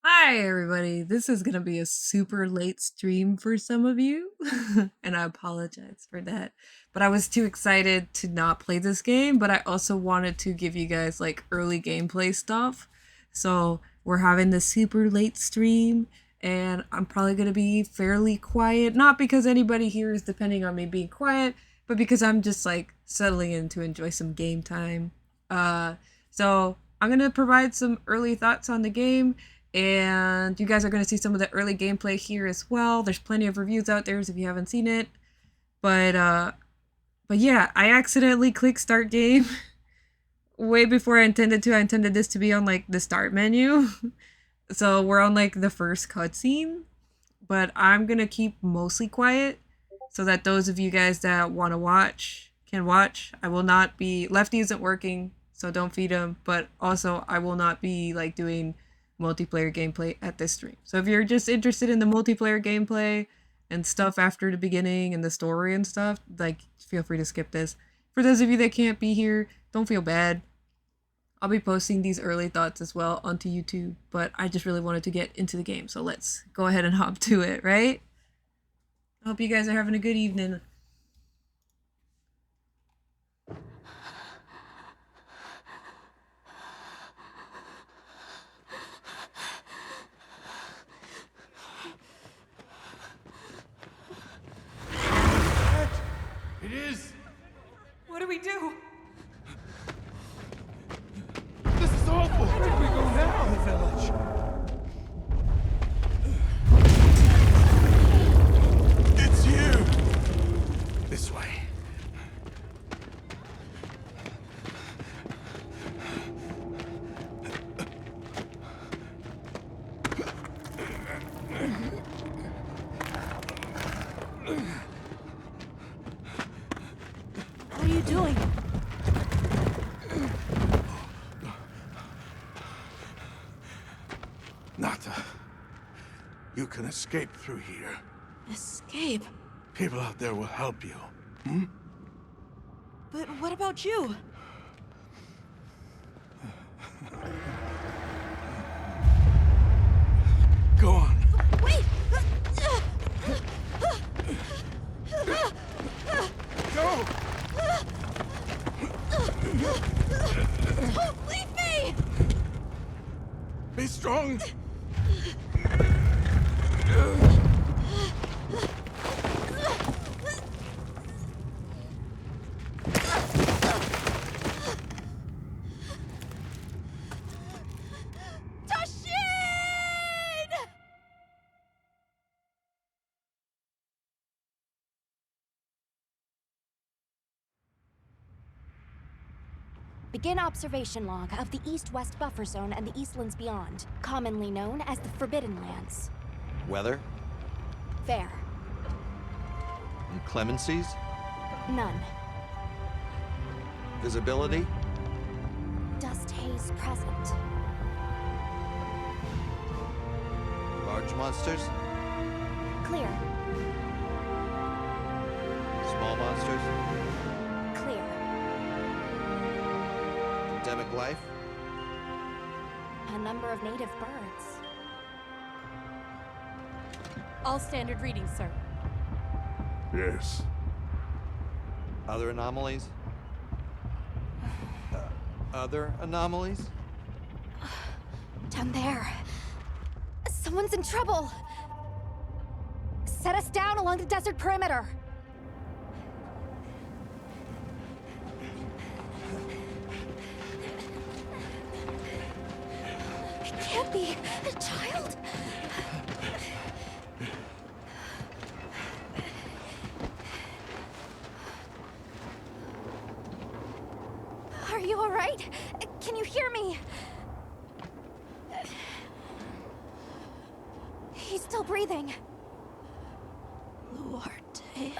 Hi, everybody. This is going to be a super late stream for some of you, and I apologize for that. But I was too excited to not play this game, but I also wanted to give you guys like early gameplay stuff. So we're having this super late stream, and I'm probably going to be fairly quiet. Not because anybody here is depending on me being quiet, but because I'm just like settling in to enjoy some game time. Uh, so I'm going to provide some early thoughts on the game, and you guys are going to see some of the early gameplay here as well. There's plenty of reviews out there if you haven't seen it. But yeah, I accidentally clicked start game way before I intended to. I intended this to be on like the start menu. So we're on like the first cutscene, but I'm going to keep mostly quiet so that those of you guys that want to watch can watch. I will not be Lefty isn't working, so don't feed him, but also I will not be like doing multiplayer gameplay at this stream. So if you're just interested in the multiplayer gameplay and stuff after the beginning and the story and stuff, like feel free to skip this. For those of you that can't be here, don't feel bad. I'll be posting these early thoughts as well onto YouTube, but I just really wanted to get into the game, so let's go ahead and hop to it, right? I hope you guys are having a good evening. It is! What do we do? This is awful! Where do we go now? The village. It's you! This way. What are you doing? Nata, you can escape through here. Escape? People out there will help you. But what about you? Go on. Wait! Go! Don't leave me! Be strong! Tashin! Begin observation log of the East-West Buffer Zone and the Eastlands beyond, commonly known as the Forbidden Lands. Weather? Fair. Inclemencies? None. Visibility? Dust haze present. Large monsters? Clear. Small monsters? Clear. Endemic life? A number of native birds. All standard readings, sir. Yes. Other anomalies? Other anomalies? Down there. Someone's in trouble. Set us down along the desert perimeter. It can't be a child. Are you all right? Can you hear me? He's still breathing. Luarte.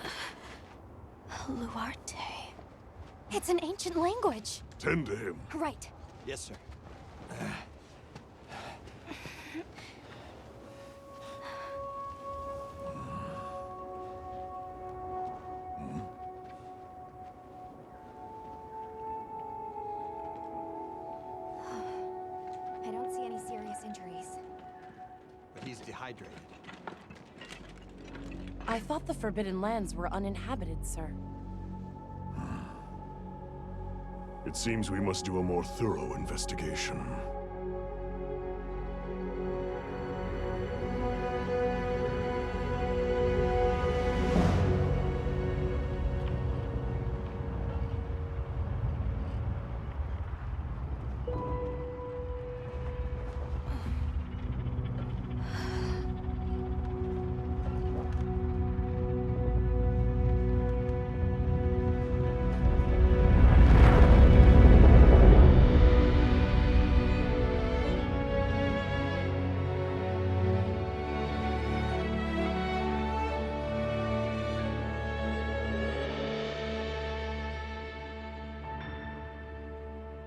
Luarte. It's an ancient language. Tend to him. Right. Yes, sir. I don't see any serious injuries. dehydrated. I thought the Forbidden Lands were uninhabited, sir. It seems we must do a more thorough investigation.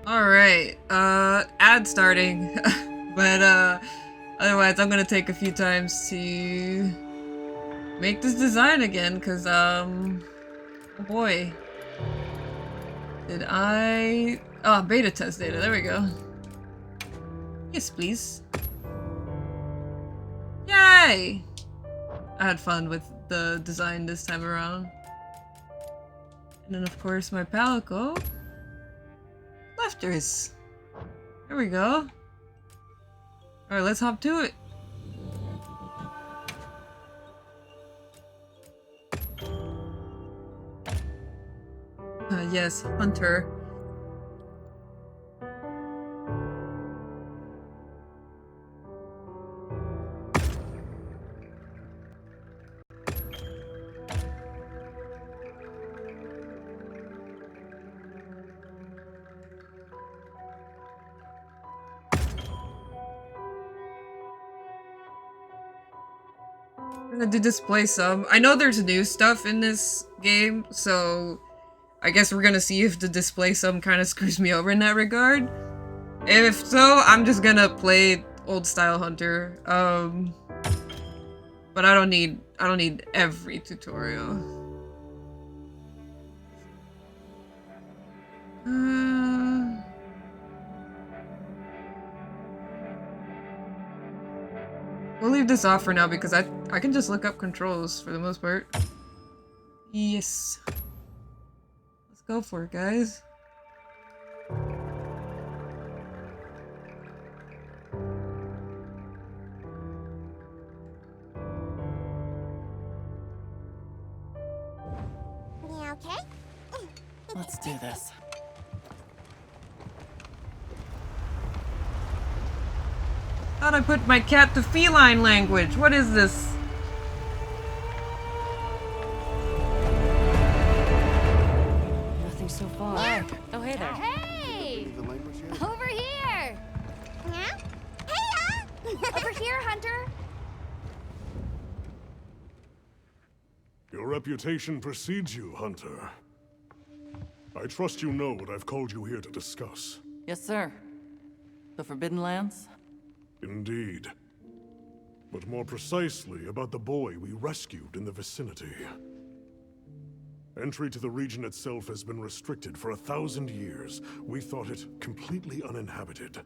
Alright, ad starting. But, otherwise I'm gonna take a few times to make this design again, cause, oh boy. Did I... Oh, beta test data, there we go. Yes, please. Yay! I had fun with the design this time around. And then of course my palico. Lefters. There we go. Alright, let's hop to it. Yes, Hunter. I'm gonna do display some. I know there's new stuff in this game, so I guess we're gonna see if the display sum kind of screws me over in that regard. If so, I'm just gonna play old style Hunter. But I don't need every tutorial. We'll leave this off for now because I can just look up controls for the most part. Yes. Let's go for it, guys. Yeah, okay? Let's do this. How'd I put my cat to feline language? What is this? Nothing so far. Oh, hey there. Hey! The language yet? Over here! Yeah? Hey, Over here, Hunter! Your reputation precedes you, Hunter. I trust you know what I've called you here to discuss. Yes, sir. The Forbidden Lands? Indeed. But more precisely about the boy we rescued in the vicinity. Entry to the region itself has been restricted for 1,000 years. We thought it completely uninhabited.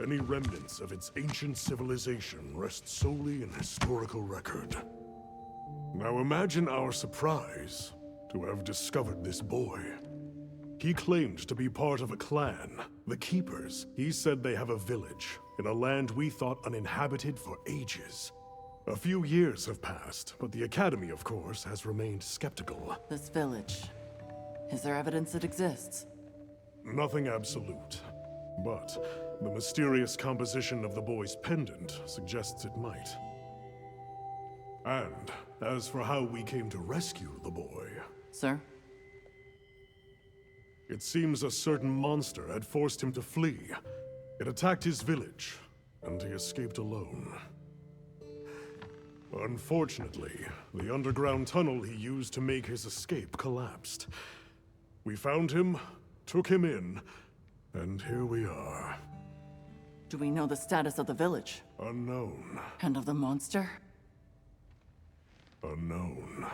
Any remnants of its ancient civilization rest solely in historical record. Now imagine our surprise to have discovered this boy. He claimed to be part of a clan, the Keepers. He said they have a village in a land we thought uninhabited for ages. A few years have passed, but the Academy, of course, has remained skeptical. This village. Is there evidence it exists? Nothing absolute, but the mysterious composition of the boy's pendant suggests it might. And as for how we came to rescue the boy, Sir? it seems a certain monster had forced him to flee. It attacked his village, and he escaped alone. Unfortunately, the underground tunnel he used to make his escape collapsed. We found him, took him in, and here we are. Do we know the status of the village? Unknown. And of the monster? Unknown.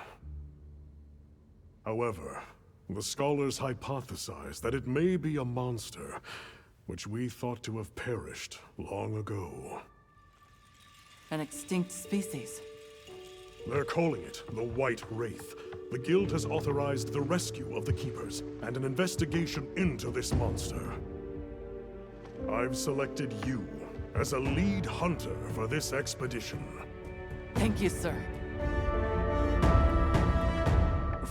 However, the scholars hypothesize that it may be a monster, which we thought to have perished long ago. An extinct species. They're calling it the White Wraith. The Guild has authorized the rescue of the Keepers and an investigation into this monster. I've selected you as a lead hunter for this expedition. Thank you, sir.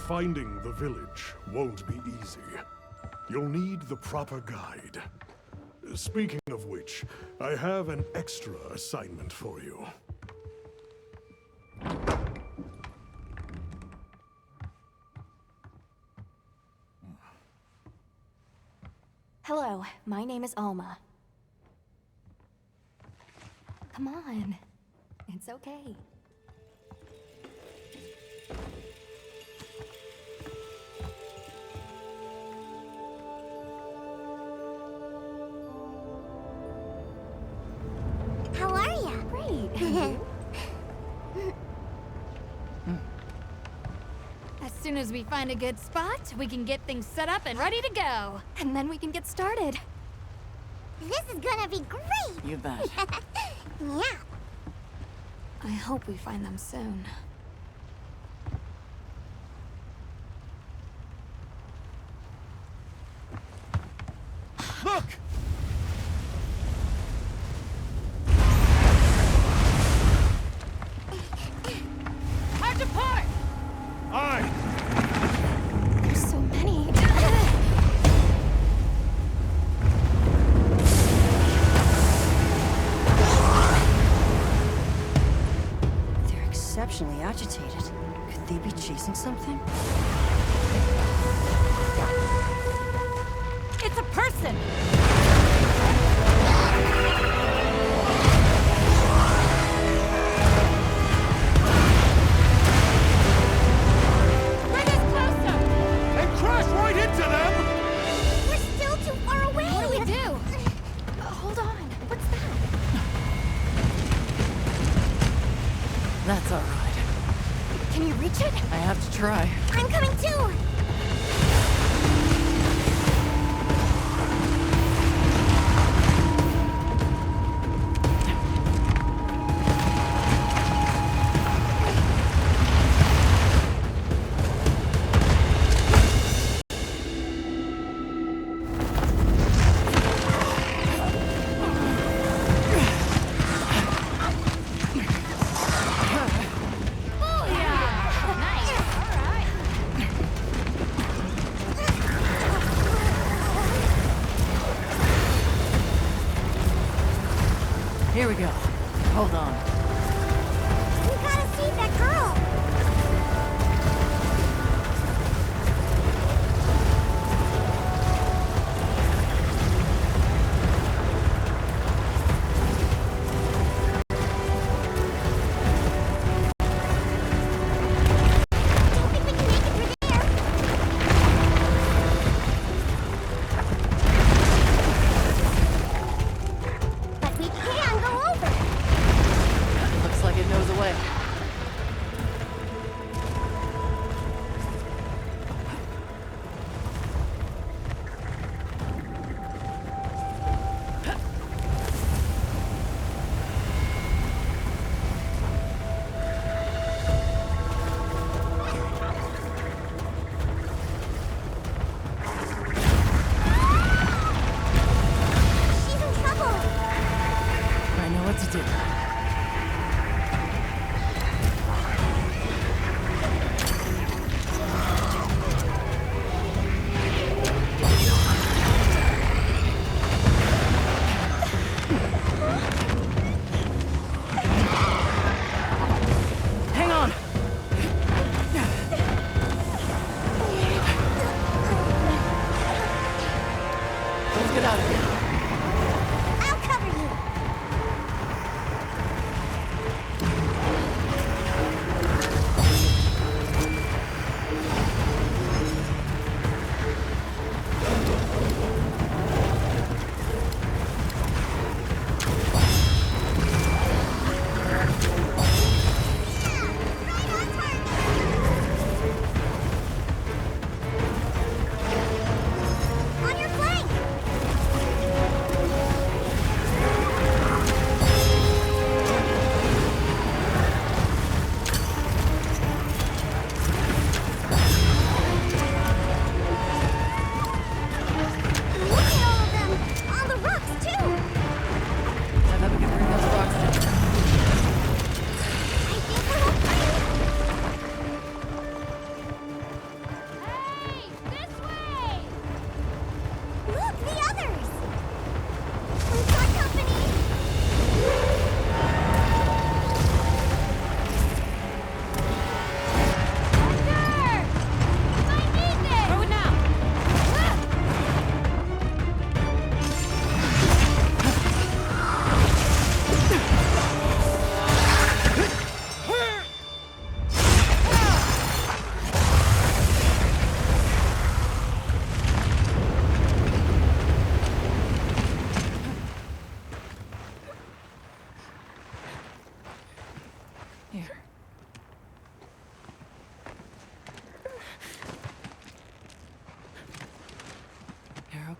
Finding the village won't be easy. You'll need the proper guide. Speaking of which, I have an extra assignment for you. Hello, my name is Alma. Come on. It's okay. How are ya? Great. And you? As soon as we find a good spot, we can get things set up and ready to go. And then we can get started. This is gonna be great! You bet. Yeah. I hope we find them soon. Look! Hard to part! Aye! There's so many. They're exceptionally agitated. Could they be chasing something? It's a person! Bring us closer! And crash right into them! We're still too far away! What do we do? Hold on. What's that? That's all right. Can you reach it? I have to try. I'm coming too! Here we go. Hold on. We gotta save that girl! Don't think we can make it through there! But we can go over!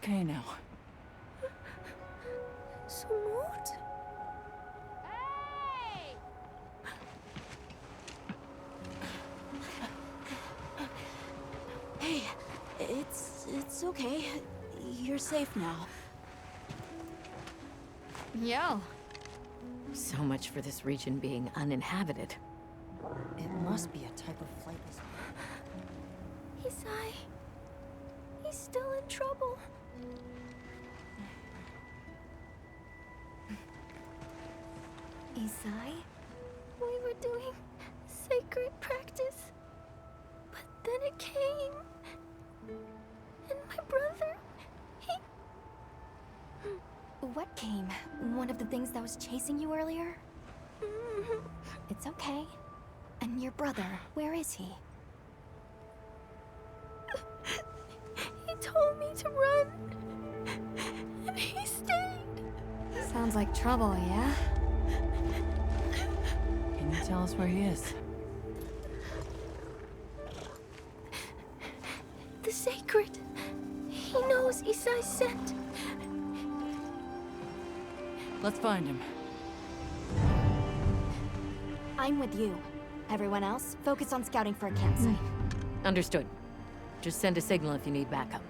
okay now. Smooth? Hey! Hey, it's okay. You're safe now. Yo. So much for this region being uninhabited. It must be a type of flightless. Isai. He's still in trouble. Isai? We were doing sacred practice. But then it came. And my brother, he... What came? One of the things that was chasing you earlier? It's okay. And your brother, where is he? He told me to run. And he stayed. Sounds like trouble, yeah? Can you tell us where he is? The sacred. He knows Isai sent. Let's find him. I'm with you. Everyone else, focus on scouting for a campsite. Understood. Just send a signal if you need backup.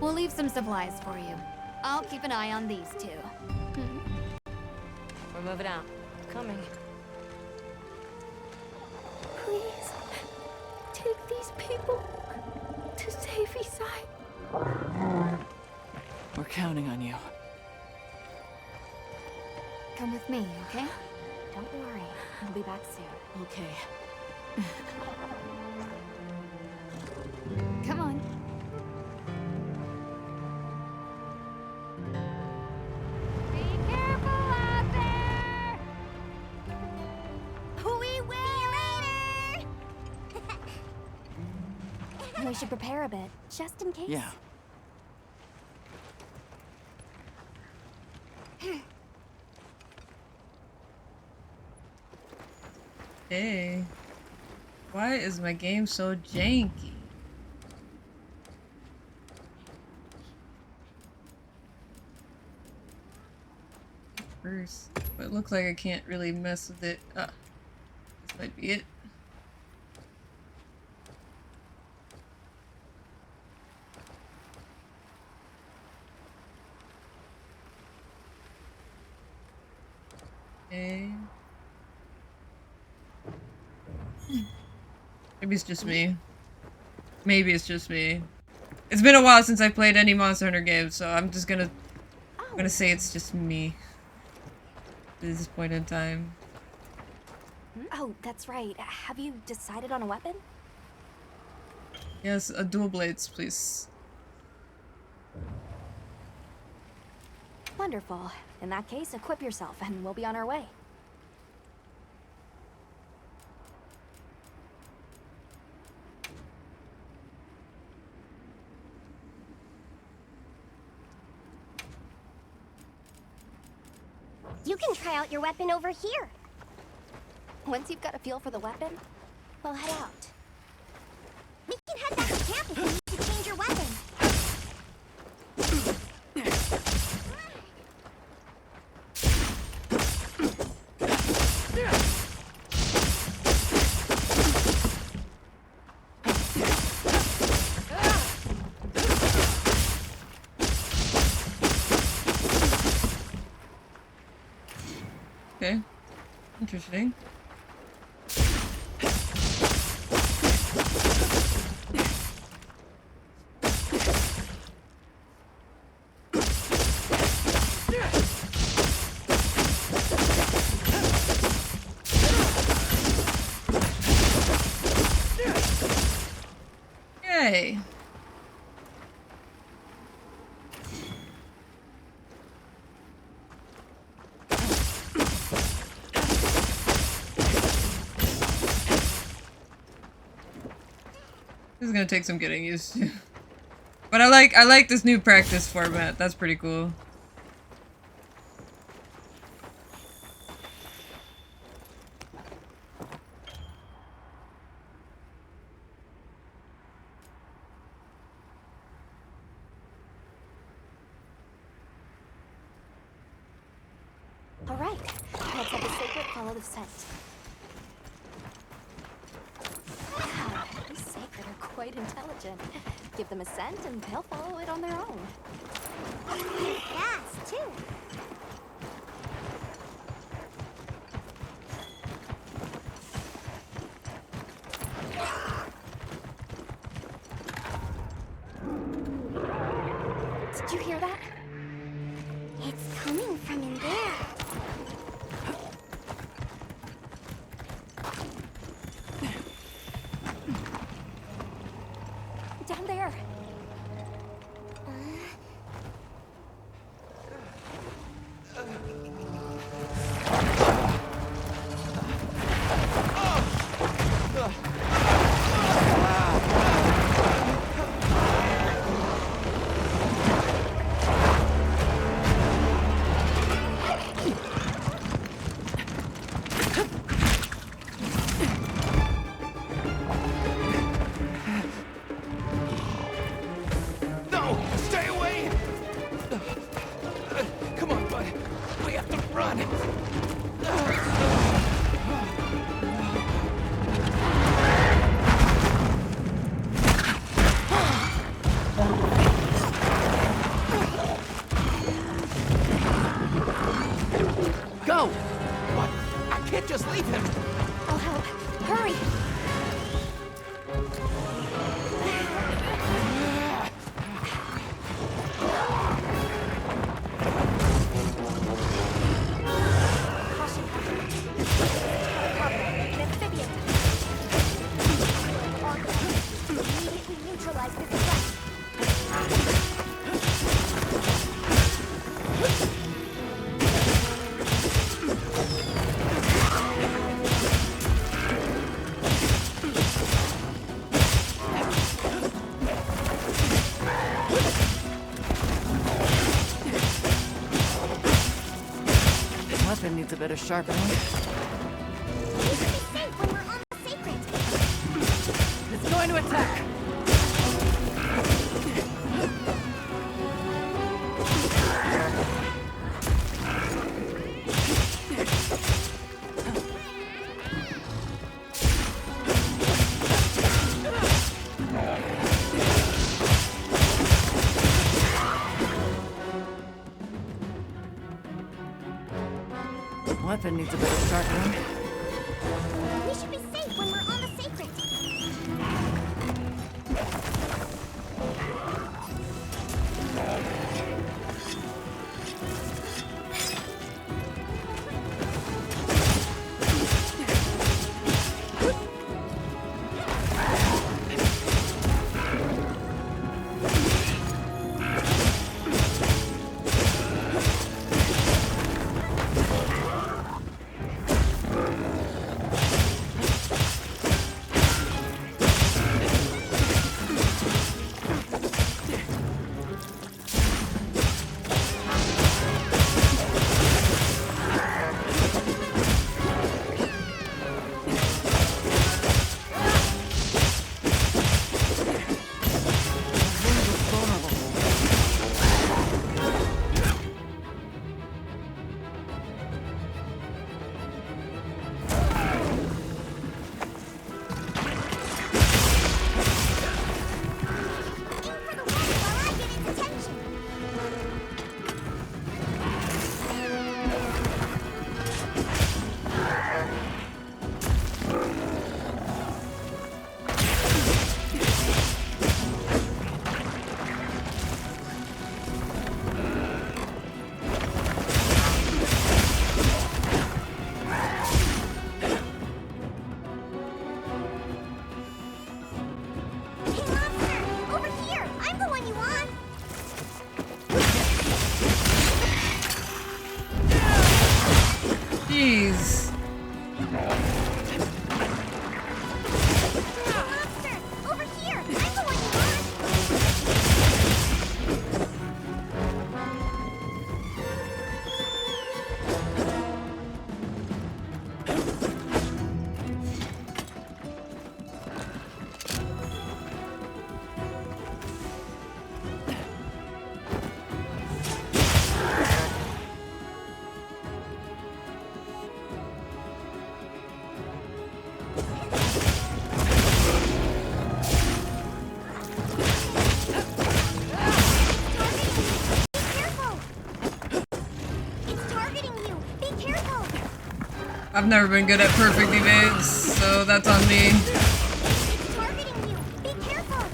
We'll leave some supplies for you. I'll keep an eye on these two. We're moving out. Coming. Please, take these people to save Isai. We're counting on you. Come with me, okay? Don't worry, I'll be back soon. Okay. Come on. Be careful out there! We will later. We should prepare a bit, just in case. Yeah. Hey. Why is my game so janky? First. But it looks like I can't really mess with it. This might be it. Okay. Maybe it's just me. Maybe it's just me. It's been a while since I played any Monster Hunter game, so I'm just gonna say it's just me. At this point in time. Oh, that's right. Have you decided on a weapon? Yes, a dual blades, please. Wonderful. In that case, equip yourself and we'll be on our way. You can try out your weapon over here. Once you've got a feel for the weapon, we'll head out. We can head back to camp if you need to change your weapon. Okay. Interesting. Yay. This is gonna take some getting used to. But I like this new practice format. That's pretty cool. trail of scent. Wow, these sacred are quite intelligent. Give them a scent and they'll follow it on their own. Fast, too. Did you hear that? It's coming from in there. Down there. No! Stay away! Come on, bud. We have to run. Go! What? I can't just leave him. I'll help. Hurry! Caution, Hunter. An amphibian. Immediately neutralize this threat. Weapon needs a bit of sharpening. We should be safe when we're on the sacred. It's going to attack! Weapon needs a bit of sharpening. We should be safe when we're on the sacred. I've never been good at perfect evades, so that's on me. It's targeting you. Be careful.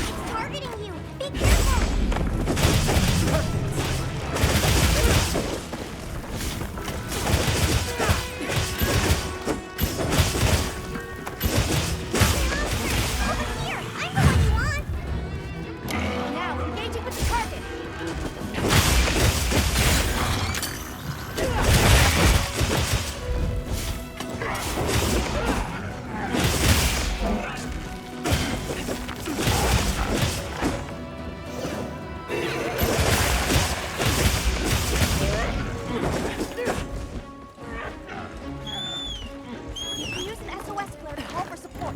It's targeting you. Be careful. Over here. I'm the one you want. Now, engaging with the target. You can use an SOS flare to call for support.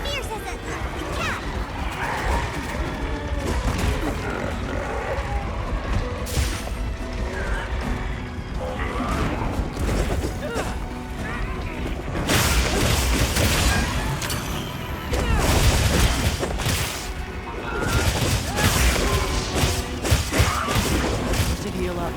Fierce as a cat. To heal up.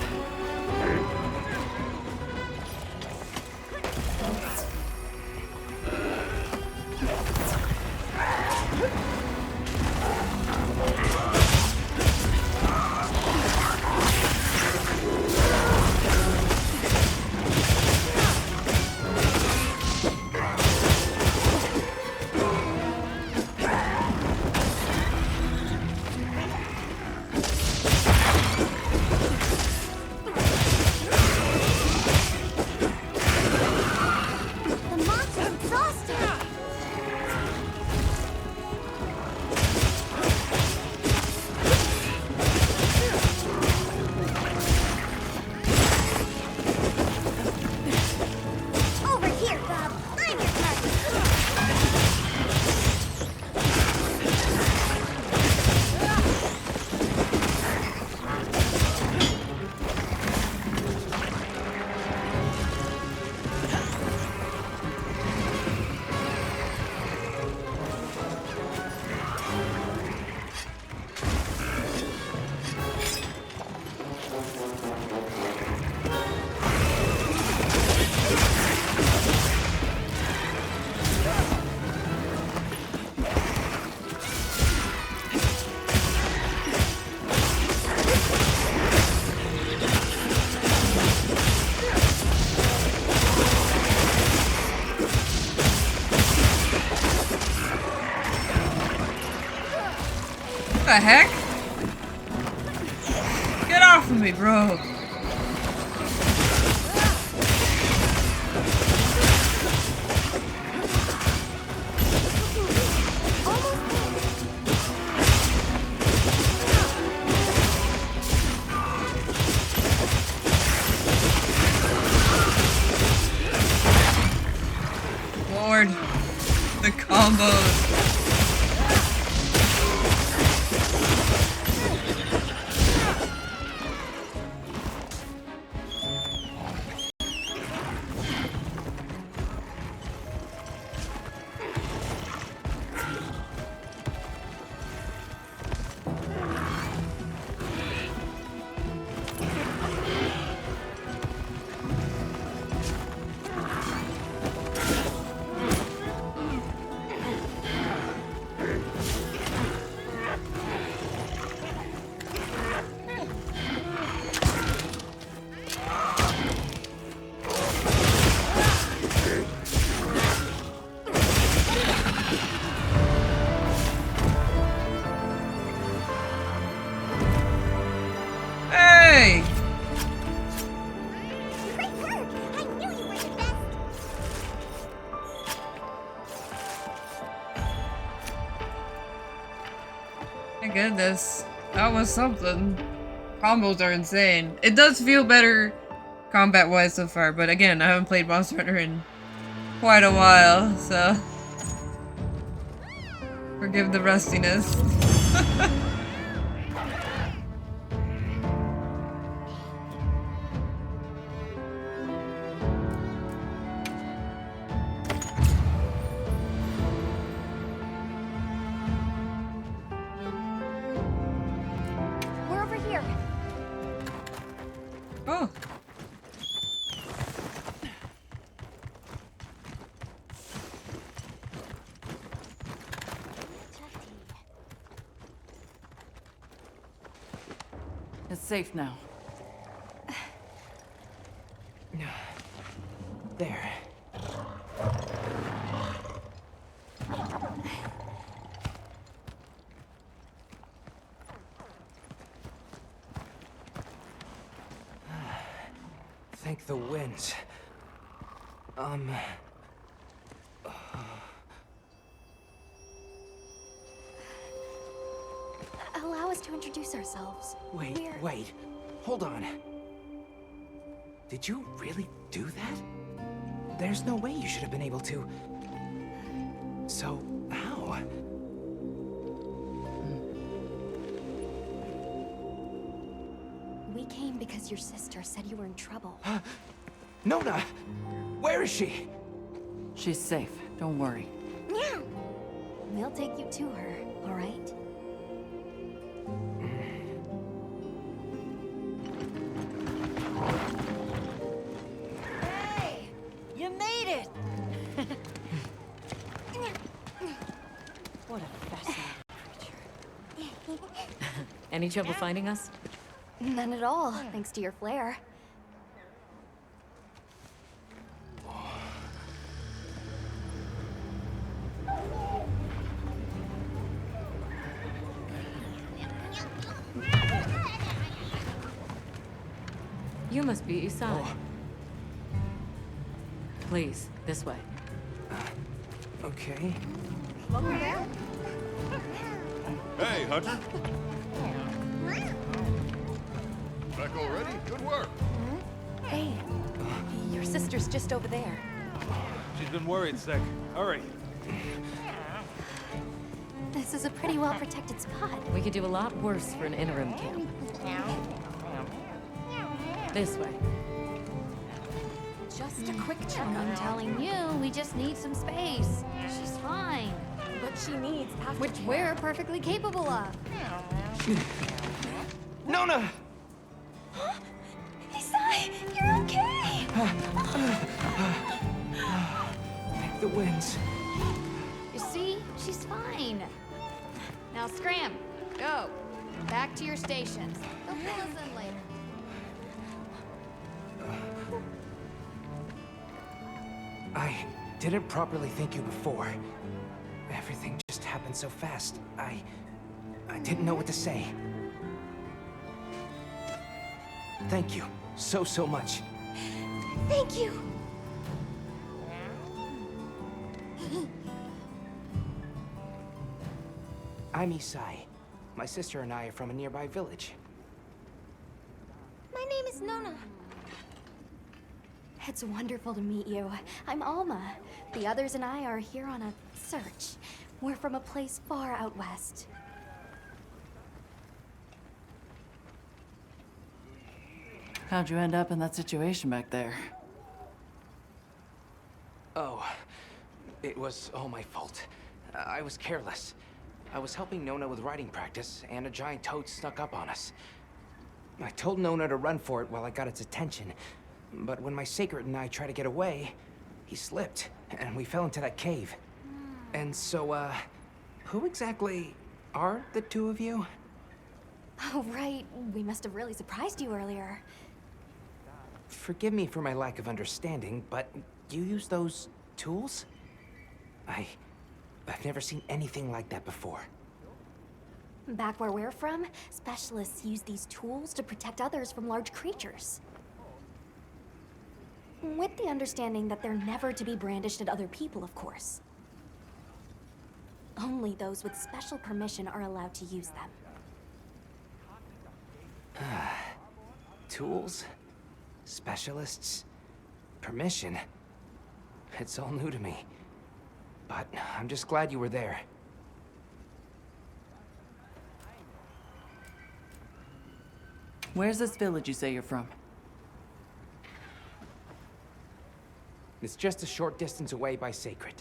The monster's exhausted. Over here, Bob. I'm your target. What the heck? Get off of me, bro. Lord, the combos. goodness. That was something. Combos are insane. It does feel better combat-wise so far, but again, I haven't played Monster Hunter in quite a while, so forgive the rustiness. We're over here. Oh. It's safe now. There. Thank the winds. Allow us to introduce ourselves. Wait. Hold on. Did you really do that? There's no way you should have been able to. So, how? We came because your sister said you were in trouble. Nona! Where is she? She's safe. Don't worry. We'll take you to her, all right? Hey! You made it! What a fascinating creature. Any trouble finding us? None at all, thanks to your flair. You must be Isai. Please, this way. Okay. Hey, Hunter. Back already? Good work. Hey, your sister's just over there. She's been worried, Sec. Hurry. This is a pretty well-protected spot. We could do a lot worse for an interim camp. This way. Just a quick check. I'm telling you, we just need some space. She's fine. But she needs aftercare. Which we're perfectly capable of. Nona! Isai, you're okay! Thank the winds. You see? She's fine. Now scram. Go. Back to your stations. They'll pull us in later. I didn't properly thank you before. Everything just happened so fast. I didn't know what to say. Thank you so much. Thank you! I'm Isai. My sister and I are from a nearby village. My name is Nona. It's wonderful to meet you. I'm Alma. The others and I are here on a search. We're from a place far out west. How'd you end up in that situation back there? Oh, it was all my fault. I was careless. I was helping Nona with riding practice, and a giant toad snuck up on us. I told Nona to run for it while I got its attention, but when my sacred and I tried to get away, he slipped, and we fell into that cave. And so, who exactly are the two of you? Oh, right. We must have really surprised you earlier. Forgive me for my lack of understanding, but you use those tools? I've never seen anything like that before. Back where we're from, specialists use these tools to protect others from large creatures. With the understanding that they're never to be brandished at other people, of course. Only those with special permission are allowed to use them. Tools? Specialists? Permission? It's all new to me. But I'm just glad you were there. Where's this village you say you're from? It's just a short distance away by Sacred.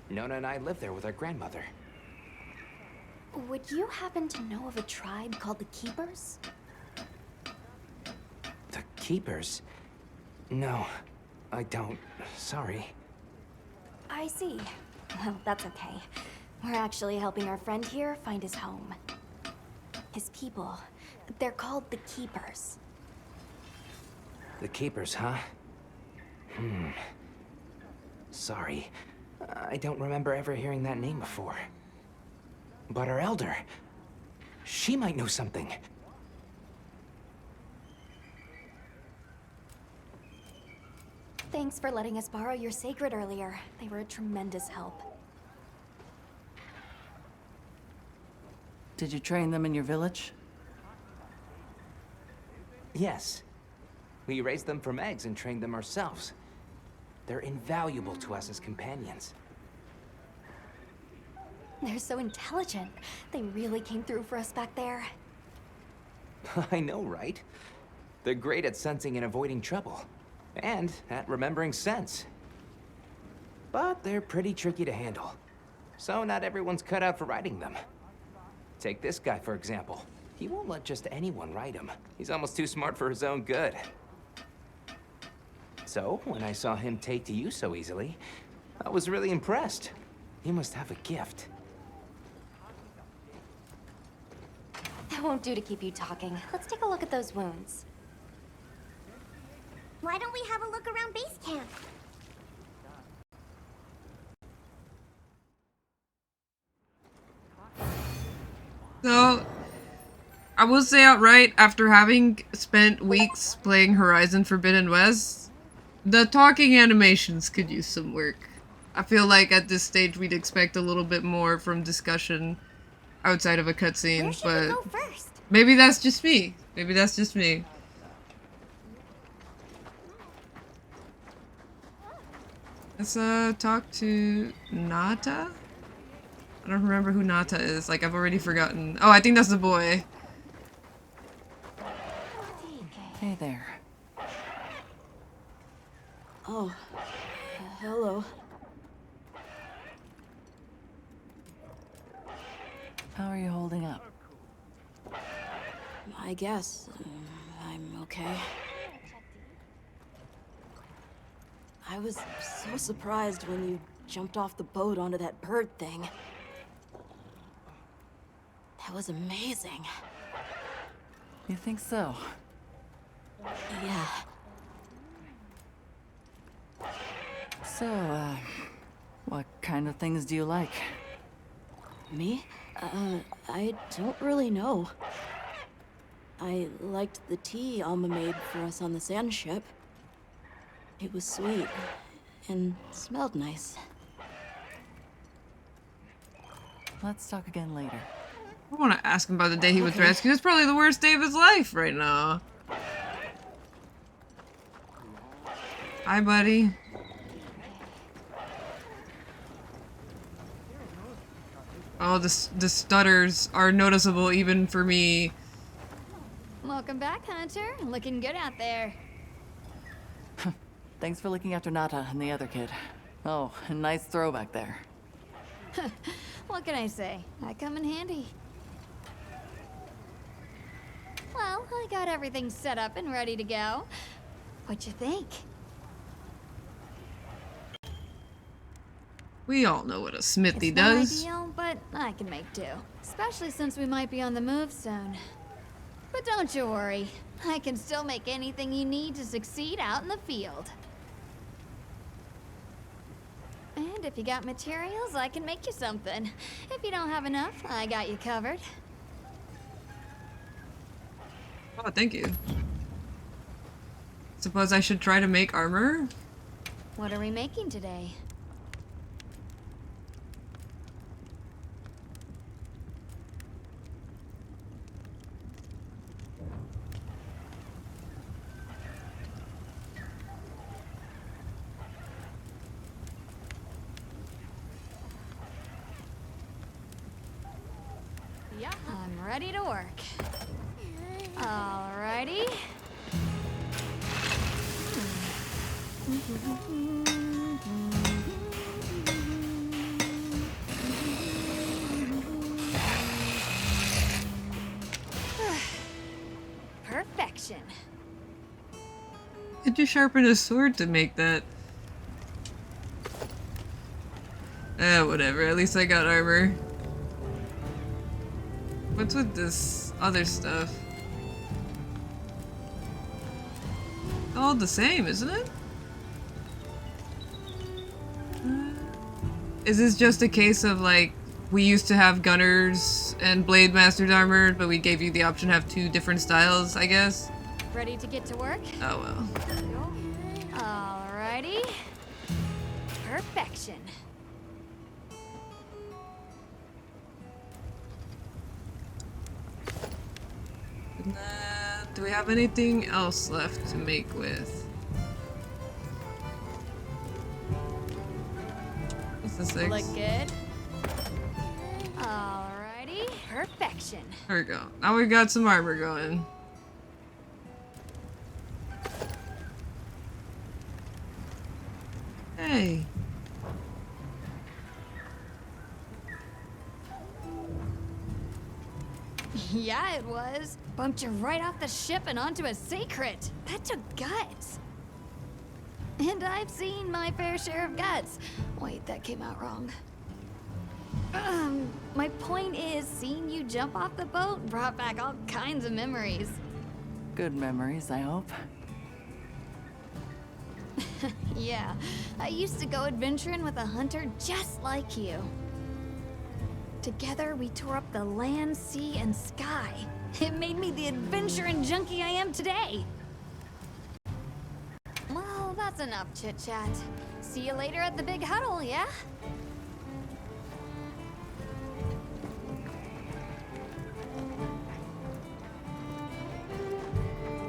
Nona and I live there with our grandmother. Would you happen to know of a tribe called the Keepers? The Keepers? No, I don't. Sorry. I see. Well, that's okay. We're actually helping our friend here find his home. His people, they're called the Keepers. The Keepers, huh? Sorry. I don't remember ever hearing that name before. But our elder, she might know something. Thanks for letting us borrow your Sacred earlier. They were a tremendous help. Did you train them in your village? Yes. We raised them from eggs and trained them ourselves. They're invaluable to us as companions. They're so intelligent. They really came through for us back there. I know, right? They're great at sensing and avoiding trouble. And at remembering sense. But they're pretty tricky to handle. So not everyone's cut out for riding them. Take this guy, for example. He won't let just anyone ride him. He's almost too smart for his own good. So, when I saw him take to you so easily, I was really impressed. He must have a gift. That won't do to keep you talking. Let's take a look at those wounds. Why don't we have a look around base camp? So, I will say outright, after having spent weeks playing Horizon Forbidden West, the talking animations could use some work. I feel like at this stage we'd expect a little bit more from discussion outside of a cutscene, but Go first. maybe that's just me. Maybe that's just me. Let's talk to Nata? I don't remember who Nata is. Like, I've already forgotten. Oh, I think that's the boy. Hey there. Oh, hello. How are you holding up? I guess I'm okay. I was so surprised when you jumped off the boat onto that bird thing. That was amazing. You think so? Yeah. So, what kind of things do you like? Me? I don't really know. I liked the tea Alma made for us on the sand ship. It was sweet and smelled nice. Let's talk again later. I want to ask him about the day he was rescued. It's probably the worst day of his life right now. Hi, buddy. Oh, the stutters are noticeable even for me. Welcome back, Hunter. Looking good out there. Thanks for looking after Nata and the other kid. Oh, a nice throw back there. What can I say? I come in handy. Well, I got everything set up and ready to go. What you think? We all know what a smithy It's not does. ideal, but I can make do. Especially since we might be on the move soon. But don't you worry. I can still make anything you need to succeed out in the field. And if you got materials, I can make you something. If you don't have enough, I got you covered. Oh, thank you. Suppose I should try to make armor? What are we making today? I'm ready to work. Alrighty. Perfection. Did you sharpen a sword to make that? Whatever. At least I got armor. What's with this other stuff? All the same, isn't it? Is this just a case of like, we used to have gunners and blade masters armored, but we gave you the option to have two different styles, I guess? Ready to get to work? Oh well. Alrighty. Perfection. Do we have anything else left to make with? What's the 6? Look good. Alrighty. Perfection. There we go. Now we've got some armor going. Hey. Yeah, it was. Bumped you right off the ship and onto a secret. That took guts. And I've seen my fair share of guts. Wait, that came out wrong. My point is, seeing you jump off the boat brought back all kinds of memories. Good memories, I hope. Yeah, I used to go adventuring with a hunter just like you. Together, we tore up the land, sea, and sky. It made me the adventuring junkie I am today. Well, that's enough chit-chat. See you later at the big huddle, yeah?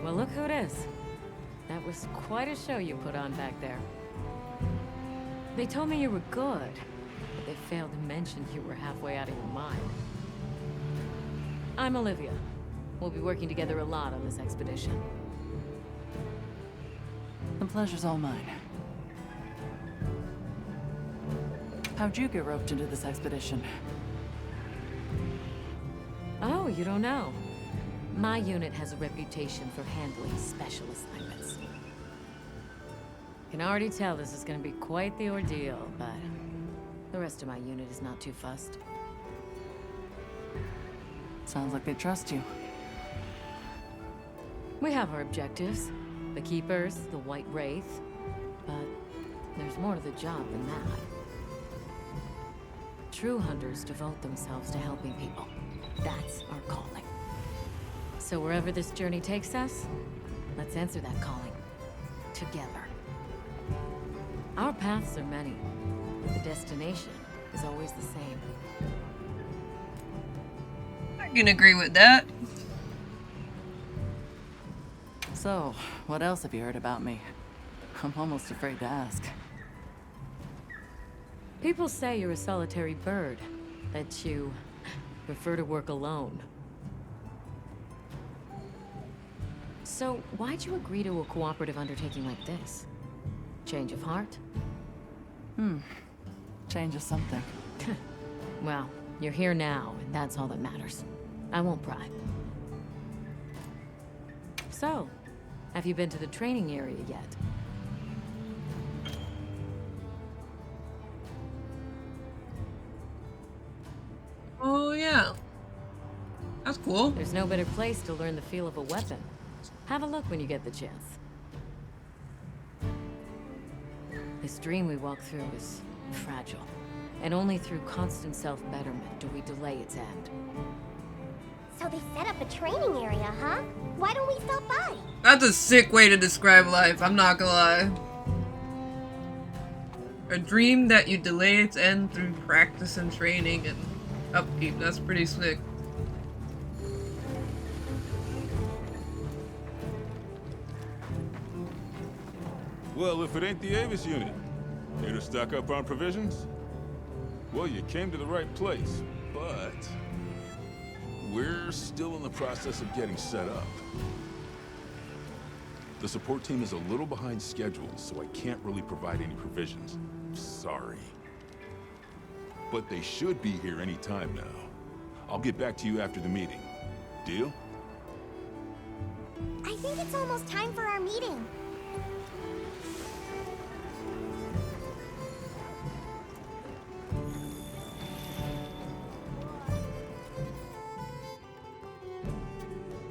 Well, look who it is. That was quite a show you put on back there. They told me you were good, but they failed to mention you were halfway out of your mind. I'm Olivia. We'll be working together a lot on this expedition. The pleasure's all mine. How'd you get roped into this expedition? Oh, you don't know? My unit has a reputation for handling special assignments. Can already tell this is gonna be quite the ordeal, but the rest of my unit is not too fussed. Sounds like they trust you. We have our objectives. The Keepers, the White Wraith. But there's more to the job than that. True hunters devote themselves to helping people. That's our calling. So wherever this journey takes us, let's answer that calling. Together. Our paths are many, but the destination is always the same. I can agree with that. So, what else have you heard about me? I'm almost afraid to ask. People say you're a solitary bird, that you prefer to work alone. So, why'd you agree to a cooperative undertaking like this? Change of heart? Change of something. Well, you're here now, and that's all that matters. I won't pry. So, have you been to the training area yet? Oh yeah. That's cool. There's no better place to learn the feel of a weapon. Have a look when you get the chance. This dream we walk through is fragile, and only through constant self-betterment do we delay its end. So they set up a training area, huh? Why don't we stop by? That's a sick way to describe life, I'm not gonna lie. A dream that you delay its end through practice and training and upkeep. That's pretty sick. Well, if it ain't the Avis unit, here to stock up on provisions? Well, you came to the right place, but We're still in the process of getting set up. The support team is a little behind schedule, so I can't really provide any provisions. Sorry. But they should be here any time now. I'll get back to you after the meeting. Deal? I think it's almost time for our meeting.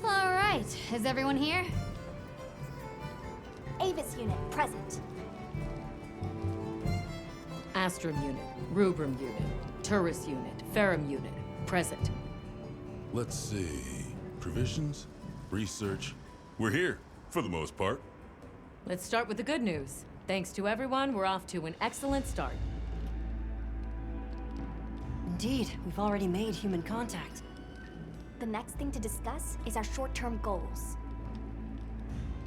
All right, is everyone here? Avis unit, present. Astrum unit, Rubrum unit, Turris unit, Ferrum unit, present. Let's see. Provisions? Research? We're here, for the most part. Let's start with the good news. Thanks to everyone, we're off to an excellent start. Indeed, we've already made human contact. The next thing to discuss is our short-term goals.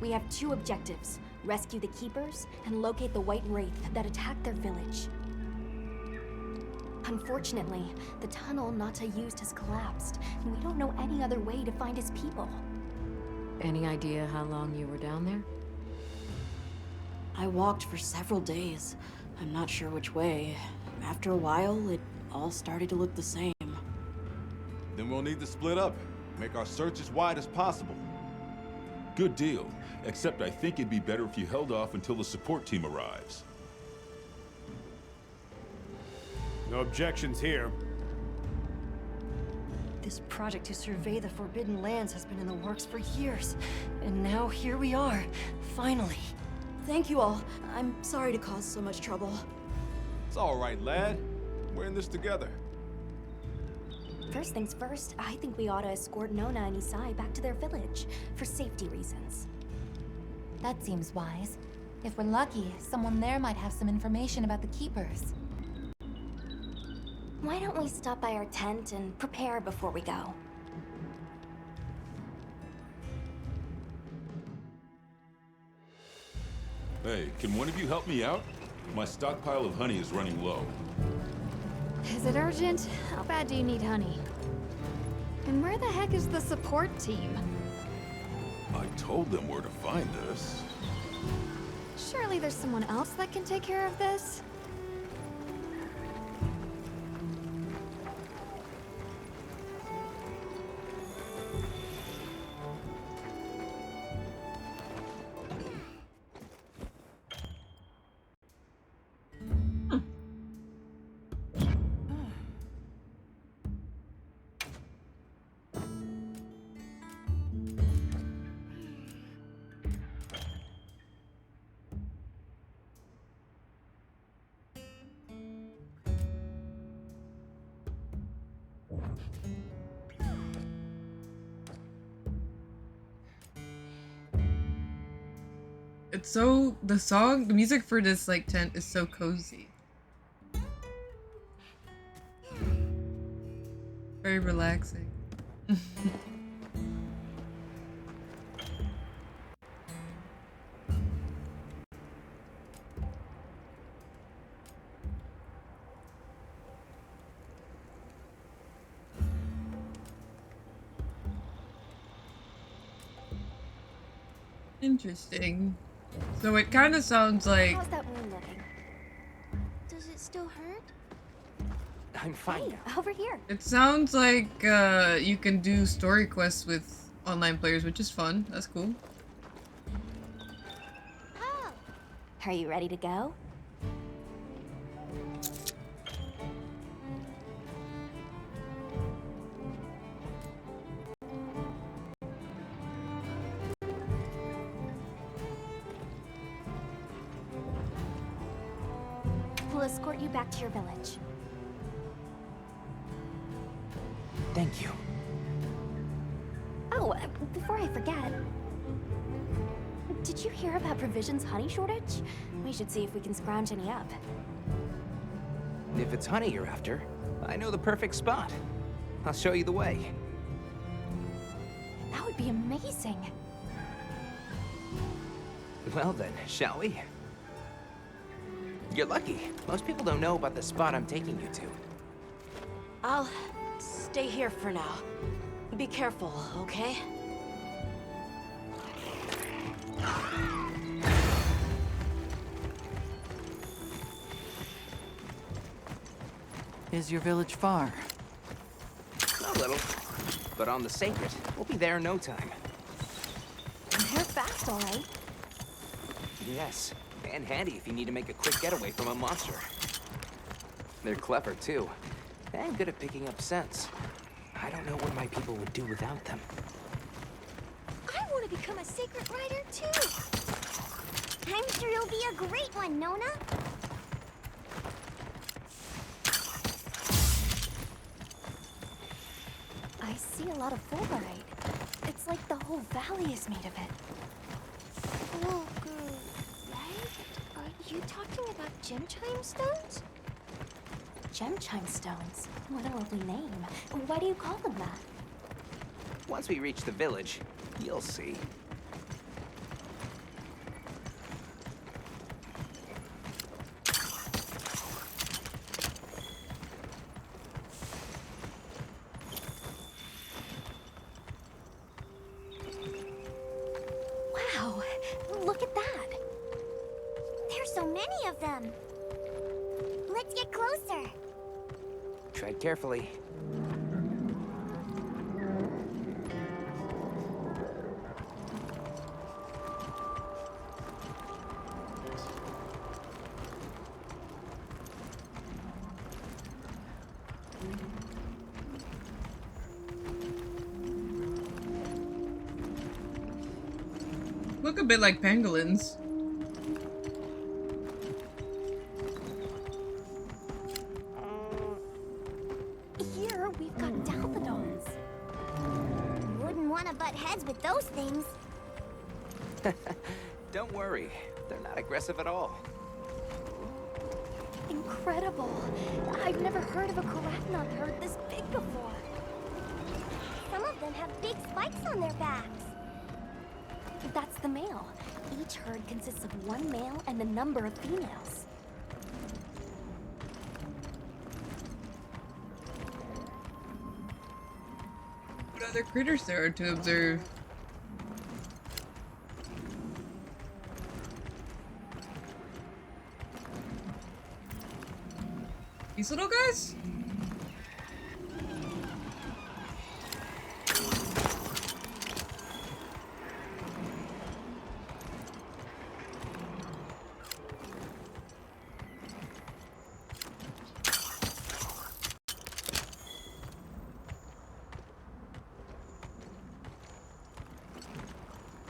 We have two objectives: rescue the Keepers and locate the White Wraith that attacked their village. Unfortunately, the tunnel Nata used has collapsed, and we don't know any other way to find his people. Any idea how long you were down there? I walked for several days. I'm not sure which way. After a while, it all started to look the same. Then we'll need to split up. Make our search as wide as possible. Good deal. Except I think it'd be better if you held off until the support team arrives. No objections here. This project to survey the Forbidden Lands has been in the works for years. And now here we are, finally. Thank you all. I'm sorry to cause so much trouble. It's all right, lad. We're in this together. First things first, I think we ought to escort Nona and Isai back to their village, for safety reasons. That seems wise. If we're lucky, someone there might have some information about the Keepers. Why don't we stop by our tent and prepare before we go? Hey, can one of you help me out? My stockpile of honey is running low. Is it urgent? How bad do you need honey? And where the heck is the support team? I told them where to find us. Surely there's someone else that can take care of this? It's so, the music for this like tent is so cozy. Very relaxing. Interesting. So it kind of sounds like... How's that wound looking? Does it still hurt? I'm fine Hey, now. over here. It sounds like you can do story quests with online players, which is fun. That's cool. Oh, Are you ready to go? We'll escort you back to your village. Thank you. Oh, before I forget, did you hear about Provision's honey shortage? We should see if we can scrounge any up. If it's honey you're after, I know the perfect spot. I'll show you the way. That would be amazing. Well then, shall we? You're lucky. Most people don't know about the spot I'm taking you to. I'll stay here for now. Be careful, okay? Is your village far? A little. But on the Sacred, we'll be there in no time. They're fast, all right. Yes, and handy if you need to make a quick getaway from a monster. They're clever, too, and good at picking up scents. I don't know what my people would do without them. I want to become a sacred rider, too. I'm sure you'll be a great one, Nona. I see a lot of fulgurite. It's like the whole valley is made of it. Fulgurite? Are you talking about gem chime stones? Gem chime stones. What a lovely name. Why do you call them that? Once we reach the village, you'll see. Wow, look at that. There's so many of them. Let's get closer. Tread carefully. Look a bit like pangolins. Here we've got Dalphodons. Wouldn't want to butt heads with those things. Don't worry, they're not aggressive at all. Incredible. I've never heard of a Karachnoth herd this big before. Some of them have big spikes on their backs. That's the male. Each herd consists of one male and a number of females. What other critters there are to observe? These little guys?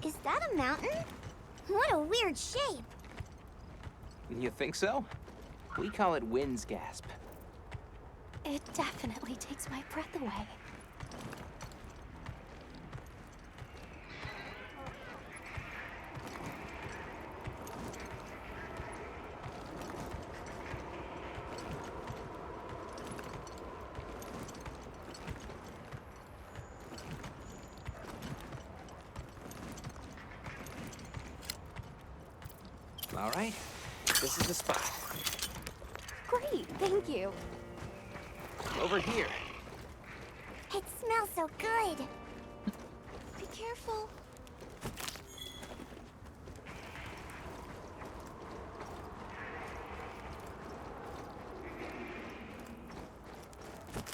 Is that a mountain? What a weird shape. You think so? We call it Wind's Gasp. It definitely takes my breath away. All right, this is the spot. Great, thank you. Over here. It smells so good. Be careful.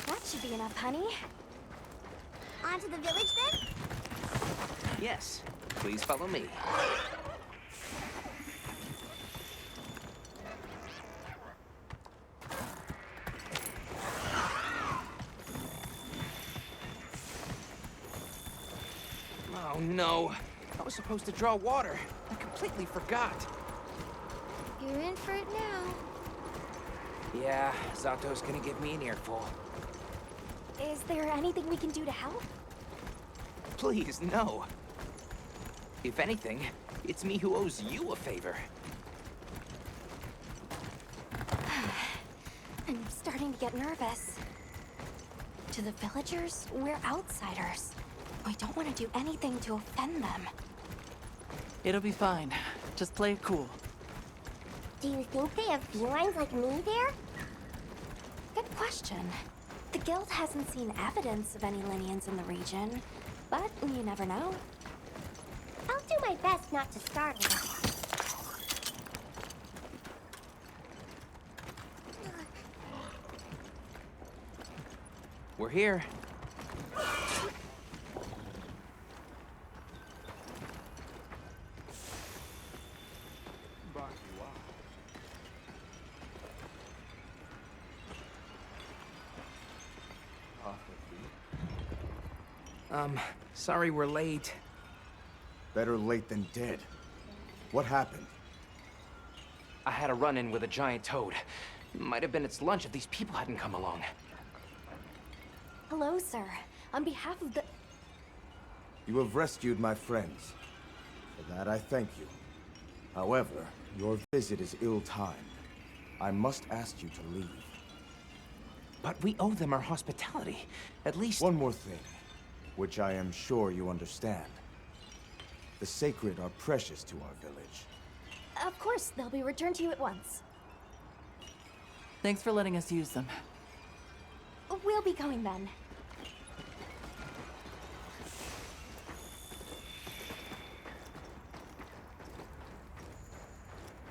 That should be enough, honey. On to the village then? Yes, please follow me. Oh no, I was supposed to draw water. I completely forgot. You're in for it now. Yeah, Zato's gonna give me an earful. Is there anything we can do to help? Please, no. If anything, it's me who owes you a favor. I'm starting to get nervous. To the villagers, we're outsiders. We don't want to do anything to offend them. It'll be fine. Just play it cool. Do you think they have felines like me there? Good question. The guild hasn't seen evidence of any Linians in the region, but you never know. I'll do my best not to startle them. We're here. Sorry we're late. Better late than dead. What happened? I had a run-in with a giant toad. Might have been its lunch if these people hadn't come along. Hello, sir. On behalf of the... You have rescued my friends. For that I thank you. However, your visit is ill-timed. I must ask you to leave. But we owe them our hospitality. At least... One more thing, which I am sure you understand. The sacred are precious to our village. Of course, they'll be returned to you at once. Thanks for letting us use them. We'll be going then.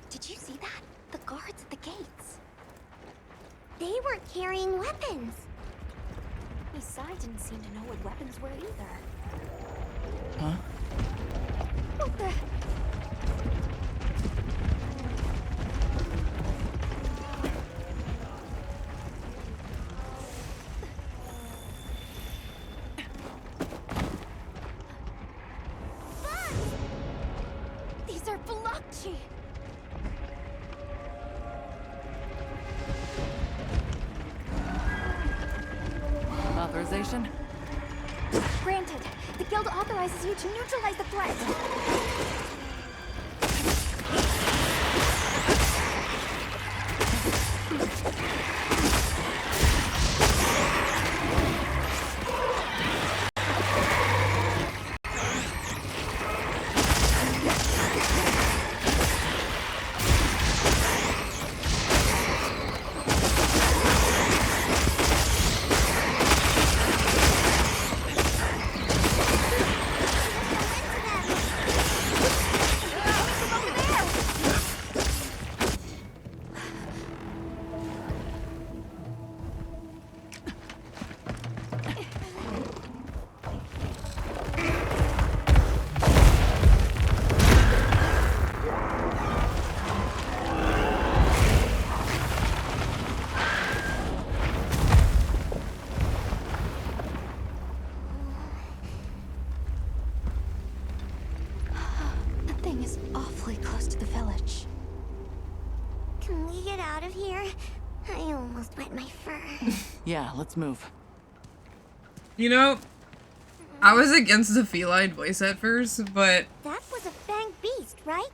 Did you see that? The guards at the gates. They weren't carrying weapons. Isai didn't seem to know what weapons were either. Huh? What the... These are Balachi! Authorization? Granted. The guild authorizes you to neutralize the threat. Yeah, let's move. You know, I was against the feline voice at first, but That was a fanged beast, right?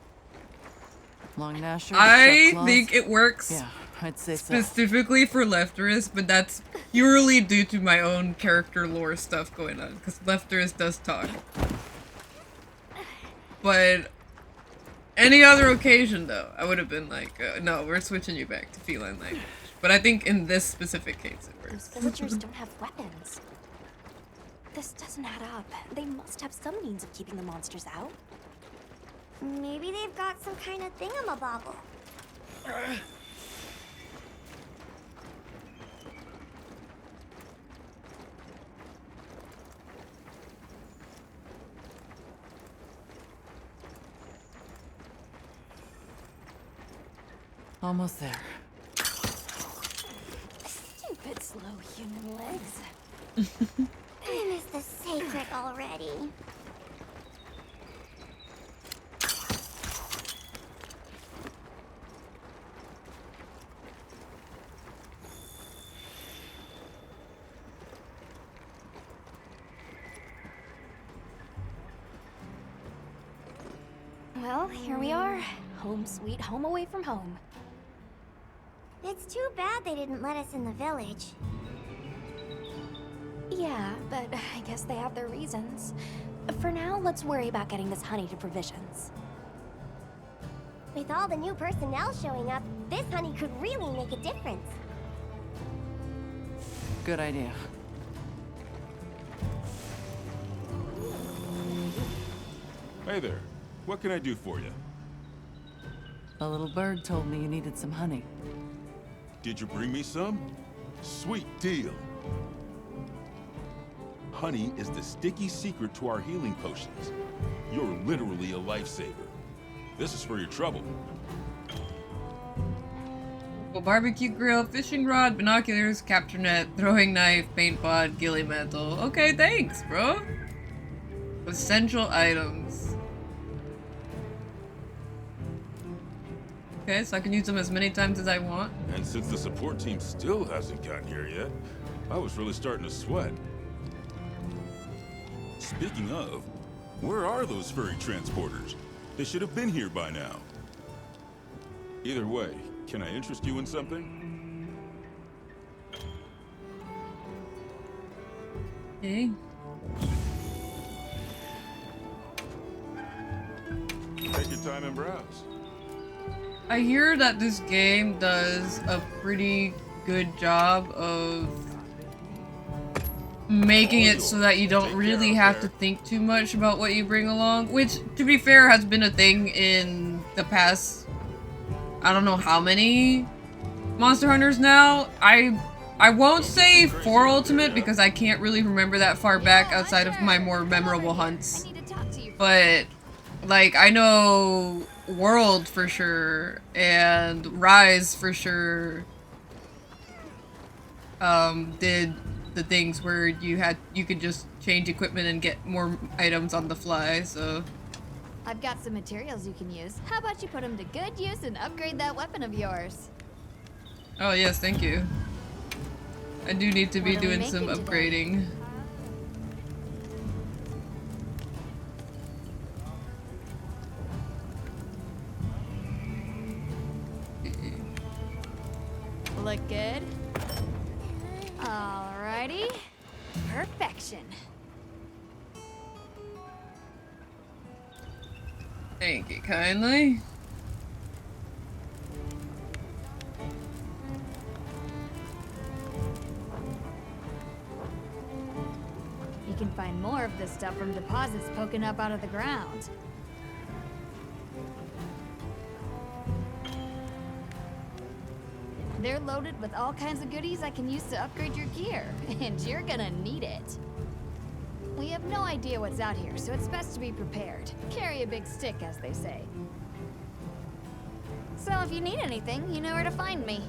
Long Nasher. I think it works. Yeah, I'd say so. Specifically for Lefterus, but that's purely due to my own character lore stuff going on, because Lefterus does talk. But any other occasion, though, I would have been like, no, we're switching you back to feline language. But I think in this specific case, it works. Those villagers don't have weapons. This doesn't add up. They must have some means of keeping the monsters out. Maybe they've got some kind of thingamabobble. Almost there. Stupid slow human legs. I miss the sacred already. Well, here we are. Home sweet home away from home. It's too bad they didn't let us in the village. Yeah, but I guess they have their reasons. For now, let's worry about getting this honey to provisions. With all the new personnel showing up, this honey could really make a difference. Good idea. Hey there. What can I do for you? A little bird told me you needed some honey. Did you bring me some? Sweet deal. Honey is the sticky secret to our healing potions. You're literally a lifesaver. This is for your trouble. Well, barbecue grill, fishing rod, binoculars, capture net, throwing knife, paint pot, ghillie mantle. Okay, thanks, bro. Essential items. Okay, so I can use them as many times as I want. And since the support team still hasn't gotten here yet, I was really starting to sweat. Speaking of, where are those furry transporters? They should have been here by now. Either way, can I interest you in something? Okay. Take your time and browse. I hear that this game does a pretty good job of making it so that you don't really have to think too much about what you bring along, which, to be fair, has been a thing in the past, I don't know how many Monster Hunters now. I won't say 4 Ultimate because I can't really remember that far back outside of my more memorable hunts. But, like, I know World for sure, and Rise for sure, did the things where you could just change equipment and get more items on the fly, so. I've got some materials you can use. How about you put them to good use and upgrade that weapon of yours? Oh yes, thank you. I do need to be doing some upgrading. Look good? Alrighty. Perfection. Thank you kindly. You can find more of this stuff from deposits poking up out of the ground. They're loaded with all kinds of goodies I can use to upgrade your gear, and you're gonna need it. We have no idea what's out here, so it's best to be prepared. Carry a big stick, as they say. So if you need anything, you know where to find me.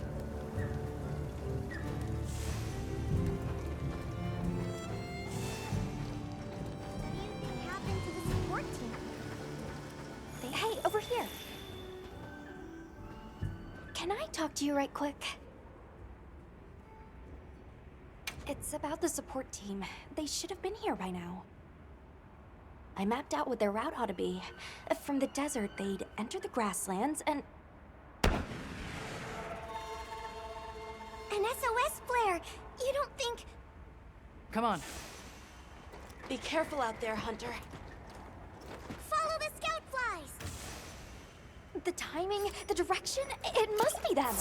Hey, over here. Can I talk to you right quick? It's about the support team. They should have been here by now. I mapped out what their route ought to be. From the desert, they'd enter the grasslands and... An SOS flare! You don't think... Come on. Be careful out there, Hunter. Follow the scout flies! The timing, the direction, it must be them.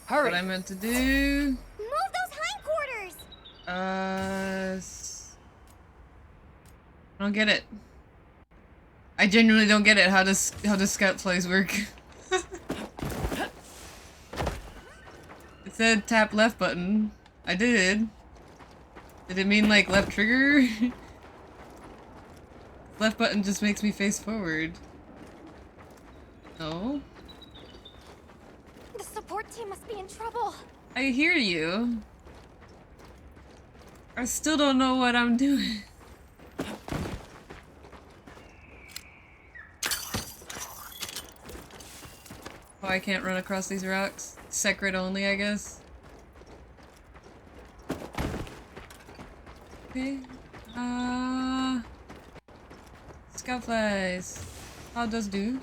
Hurry. What I meant to do. Move those hindquarters! I don't get it. I genuinely don't get it. How does scout flies work? It said tap left button. I did. Did it mean like left trigger? Left button just makes me face forward. No. The support team must be in trouble. I hear you. I still don't know what I'm doing. Oh, I can't run across these rocks. Secret only, I guess. Okay. Scout flies. How does do?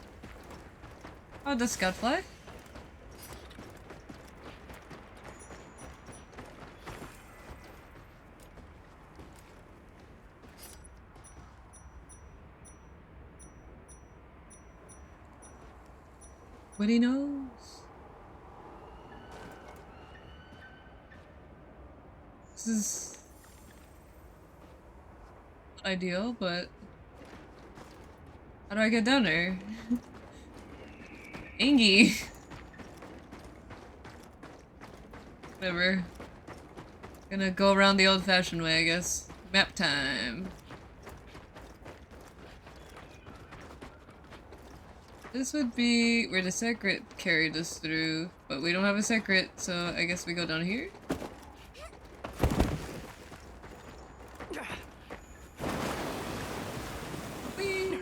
How does scout fly? What he knows. This is not ideal, but how do I get down there? Angie. Whatever. Gonna go around the old-fashioned way, I guess. Map time. This would be where the secret carried us through, but we don't have a secret, so I guess we go down here? Whee!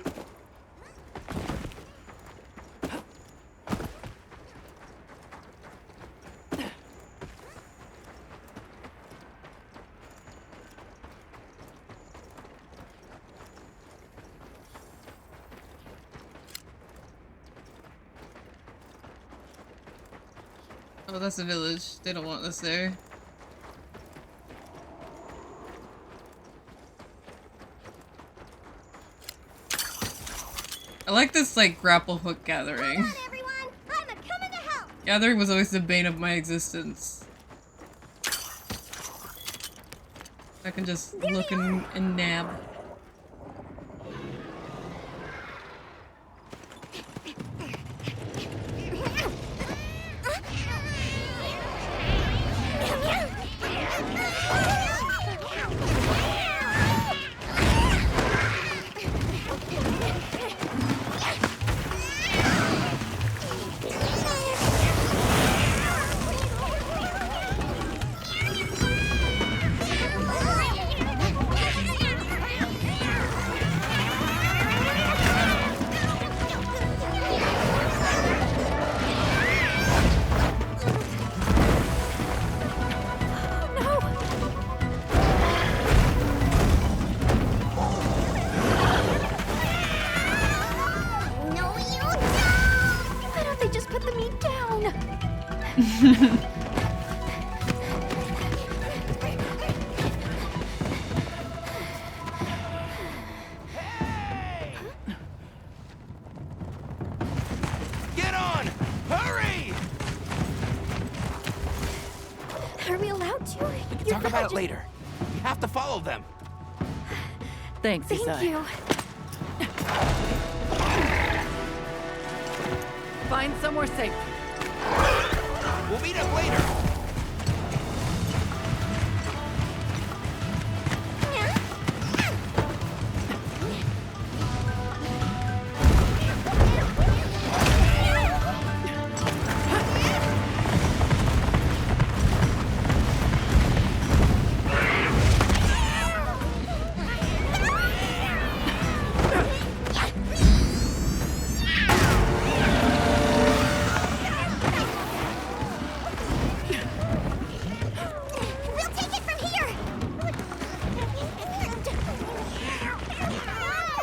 Oh, that's a village. They don't want us there. I like this, like, grapple hook gathering. Hold on, everyone. I'm a-coming to help. Gathering was always the bane of my existence. I can just look and nab. No, you don't. Why don't they just put the meat down? Get on! Hurry! Are we allowed to? We can talk about it later. We have to follow them. Thanks, Thank Isai. you. Find somewhere safe. We'll meet up later. We'll take it from here.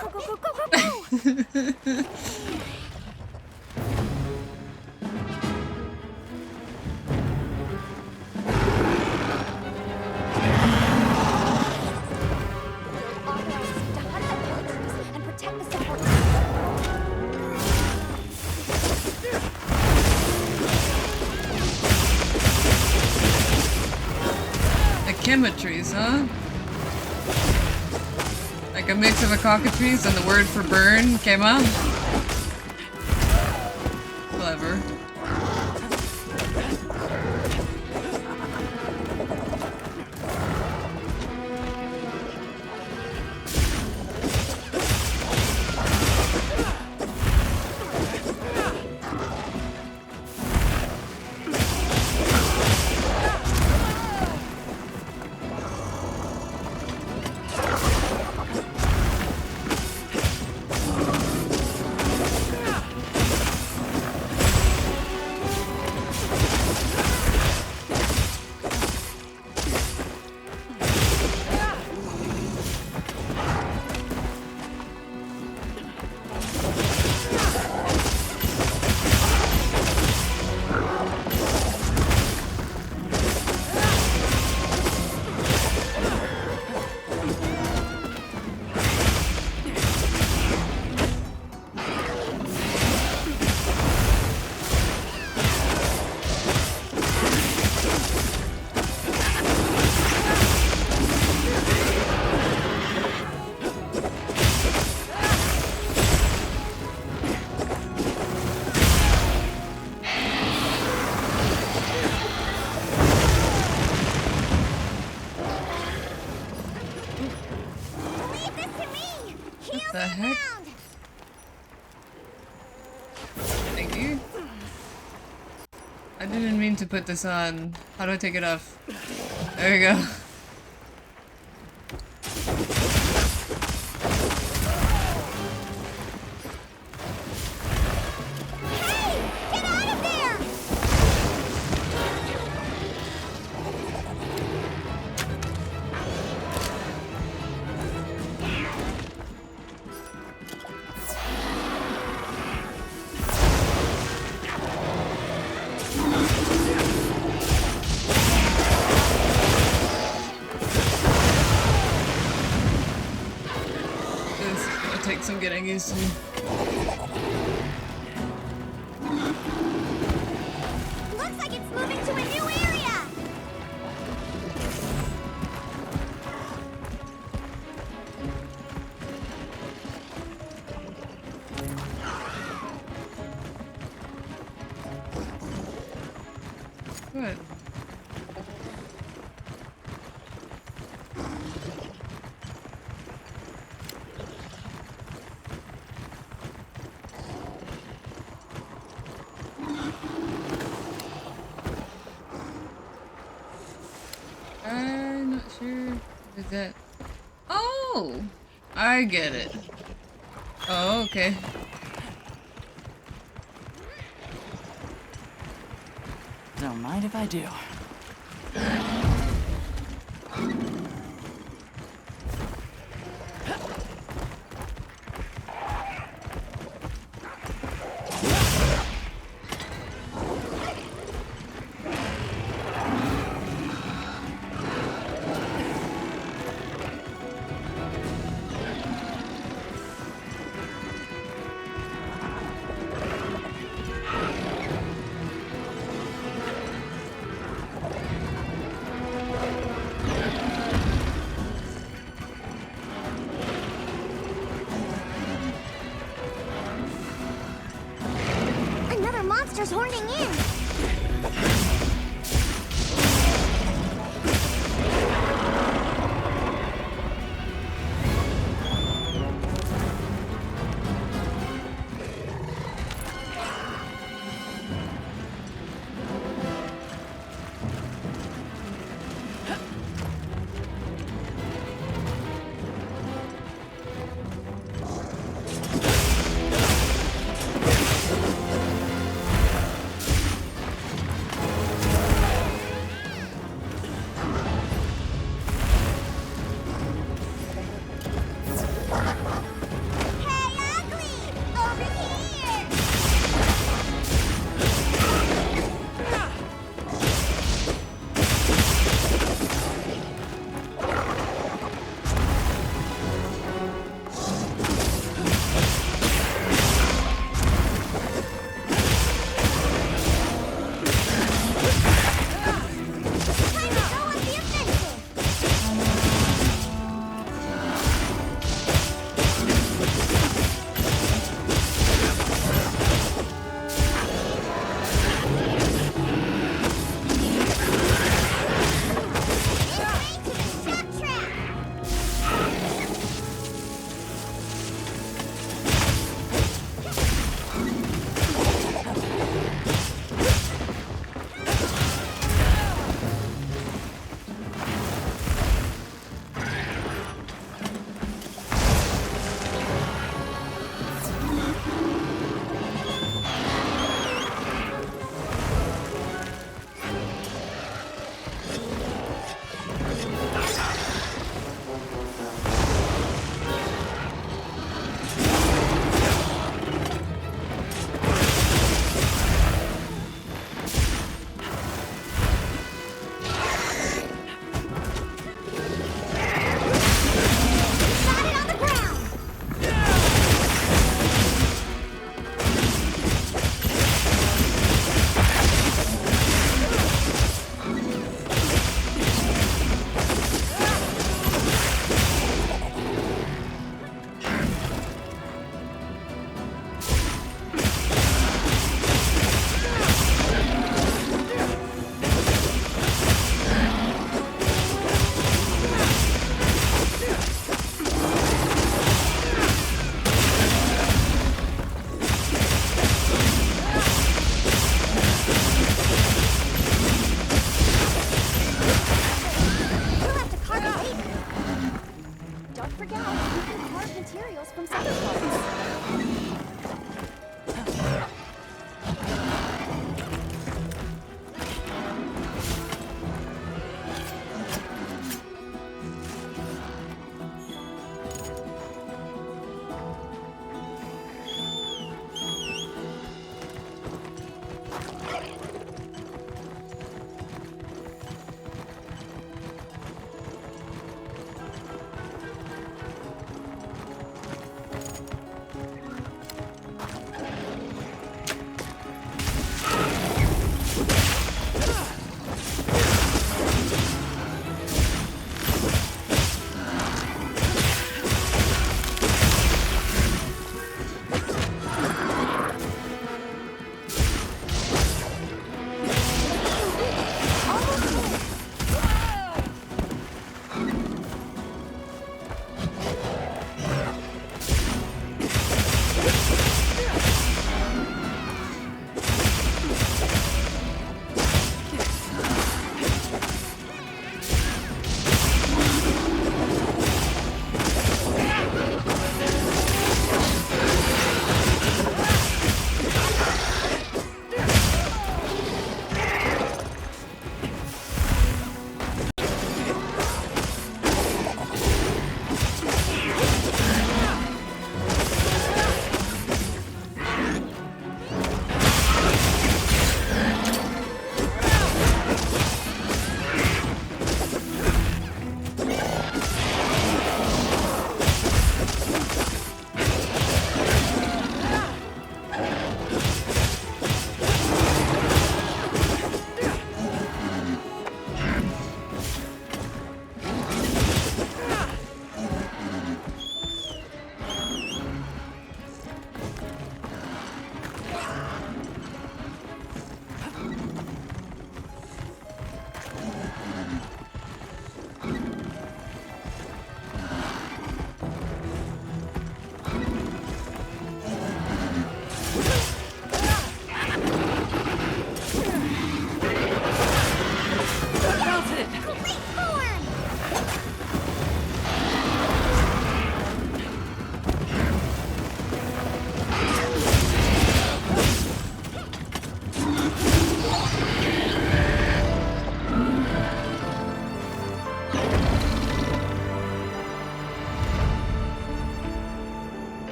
Go, go, go, go, go, go. Authorize us to hunt the poachers and protect the support. The chemetries, huh? Like a mix of a cockatrice and the word for burn, kema? Clever. the heck? Thank you. I didn't mean to put this on. How do I take it off? There we go. Some getting used to. Looks like it's moving to a new area. What? I'm not sure. What is that? Oh! I get it. Oh, okay. Don't mind if I do.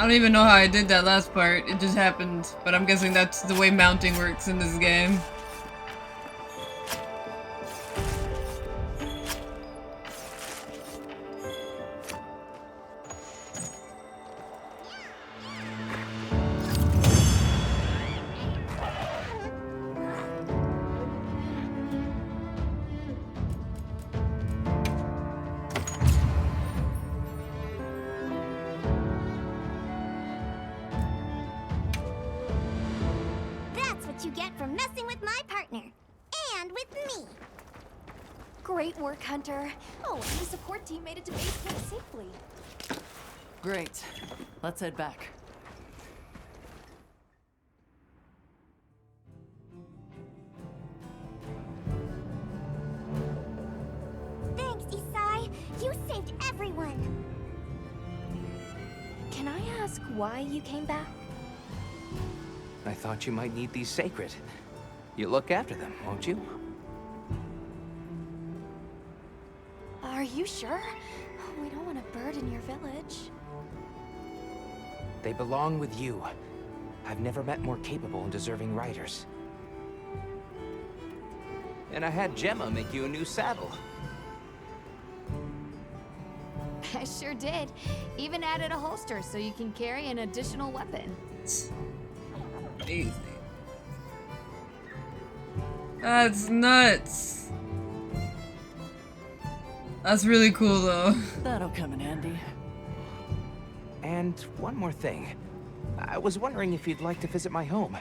don't even know how I did that last part. It just happened, but I'm guessing that's the way mounting works in this game. That's what you get for messing with my partner. And with me. Great work, Hunter. Oh, and the support team made it to base camp safely. Great. Let's head back. Thanks, Isai. You saved everyone. Can I ask why you came back? I thought you might need these sacred. You'll look after them, won't you? Are you sure? We don't want to burden your village. They belong with you. I've never met more capable and deserving riders. And I had Gemma make you a new saddle. I sure did. Even added a holster so you can carry an additional weapon. Easy. That's nuts. That's really cool though. That'll come in handy. And one more thing. I was wondering if you'd like to visit my home.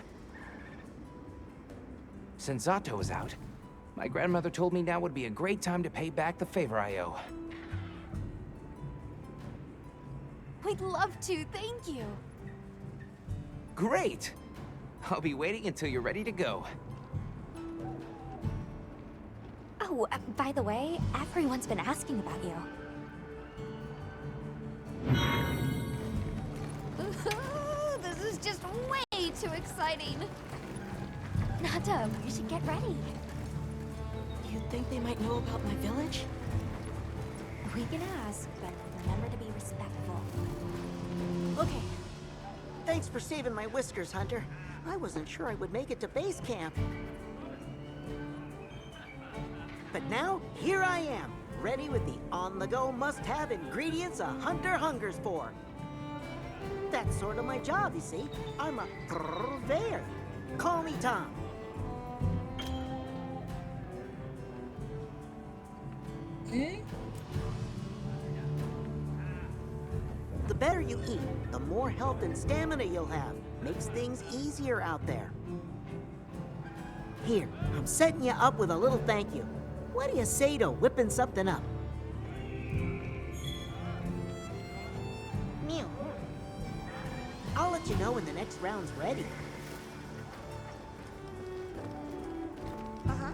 Since Zato is out, my grandmother told me now would be a great time to pay back the favor I owe. We'd love to, thank you. Great! I'll be waiting until you're ready to go. Oh, by the way, everyone's been asking about you. This is just way too exciting. Nata, we should get ready. You think they might know about my village? We can ask, but remember to be respectful. Okay. Thanks for saving my whiskers, Hunter. I wasn't sure I would make it to base camp. But now, here I am, ready with the on-the-go must-have ingredients a hunter hungers for. That's sort of my job, you see. I'm a purveyor. Call me Tom. Okay. The better you eat, the more health and stamina you'll have. Makes things easier out there. Here, I'm setting you up with a little thank you. What do you say to whipping something up? Mew. I'll let you know when the next round's ready. Uh-huh.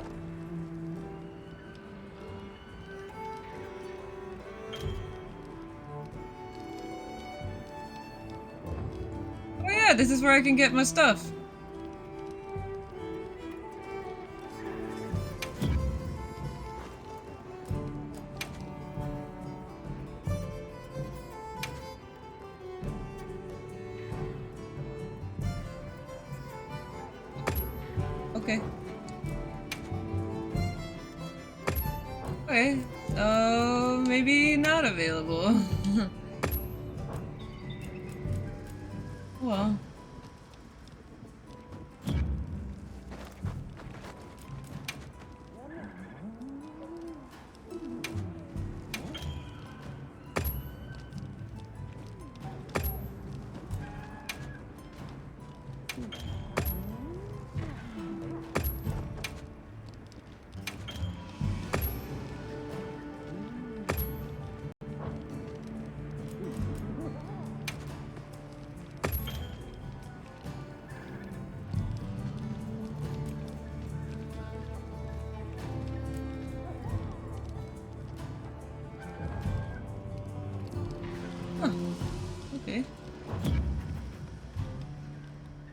Oh yeah, this is where I can get my stuff. Okay. Okay, so maybe not available. Well. Okay.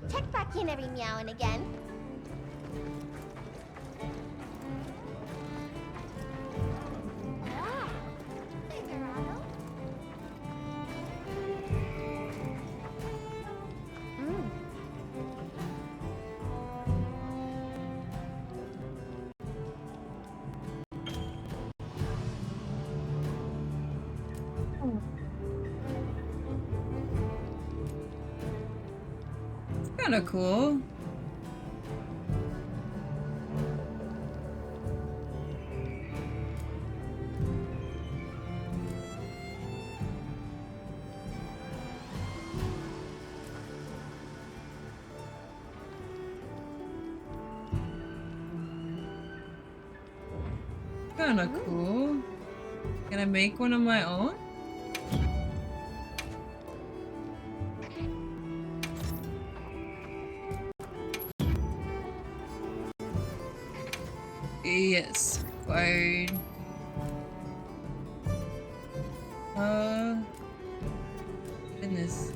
Check back in every meow and again. Ah, hey there, Otto. Kinda cool. Kinda cool. Can I make one of my own? Yes, required. Goodness.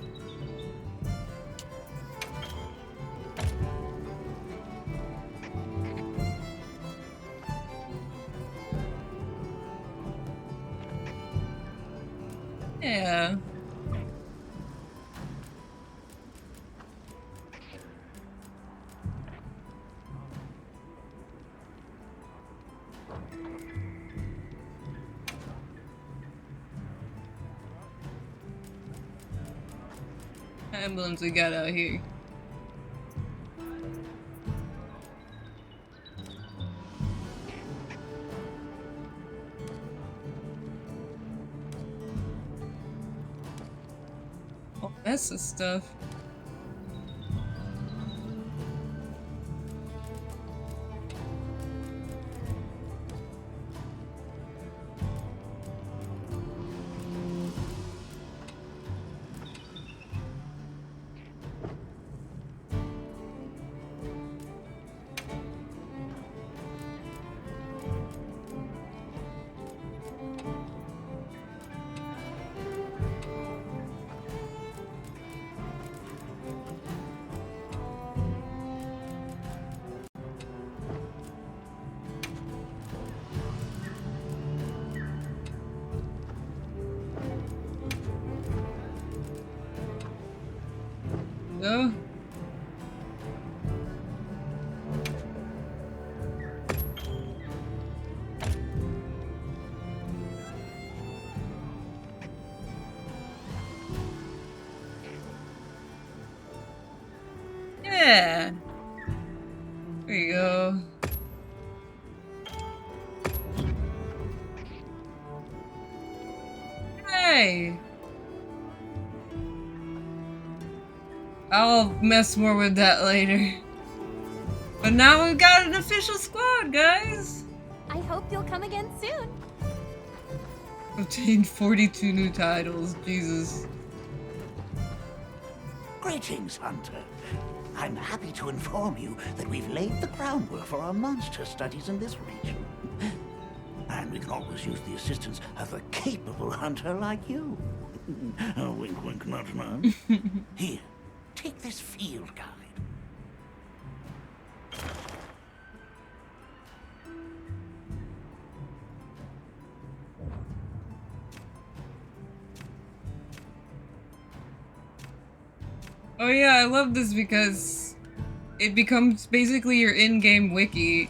Yeah. Emblems we got out here. Oh, that's the stuff. No. Yeah. There you go. Hey. I'll mess more with that later. But now we've got an official squad, guys! I hope you'll come again soon. Obtained 42 new titles, Jesus. Greetings, Hunter. I'm happy to inform you that we've laid the groundwork for our monster studies in this region. And we can always use the assistance of a capable hunter like you. Oh, wink, wink, nudge, nudge. Here, take this field guide. Oh yeah, I love this because it becomes basically your in-game wiki.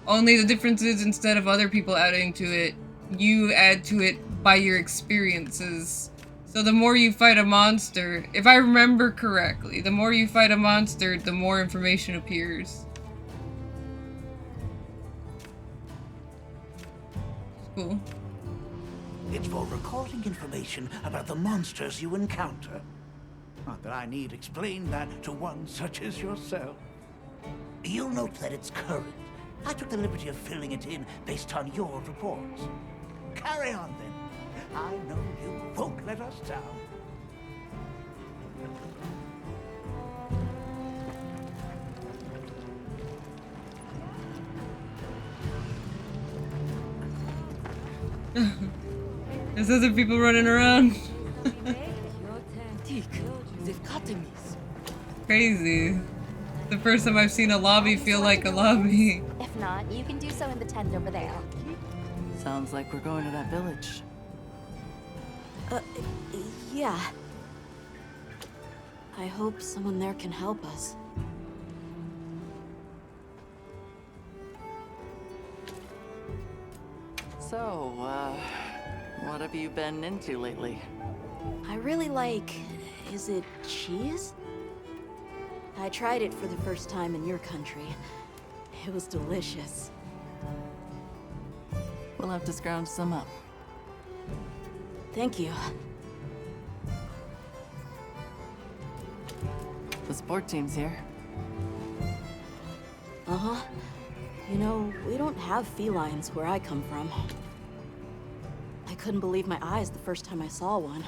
Only the difference is instead of other people adding to it, you add to it by your experiences. So the more you fight a monster, if I remember correctly, the more you fight a monster, the more information appears. Cool. It's for recording information about the monsters you encounter. Not that I need explain that to one such as yourself. You'll note that it's current. I took the liberty of filling it in based on your reports. Carry on, then. I know you won't let us down. There's other people running around. Crazy. The first time I've seen a lobby feel like a lobby. If not, you can do so in the tent over there. Sounds like we're going to that village. Yeah. I hope someone there can help us. So, what have you been into lately? I really like... is it cheese? I tried it for the first time in your country. It was delicious. We'll have to scrounge some up. Thank you. The sport team's here. Uh-huh. You know, we don't have felines where I come from. I couldn't believe my eyes the first time I saw one.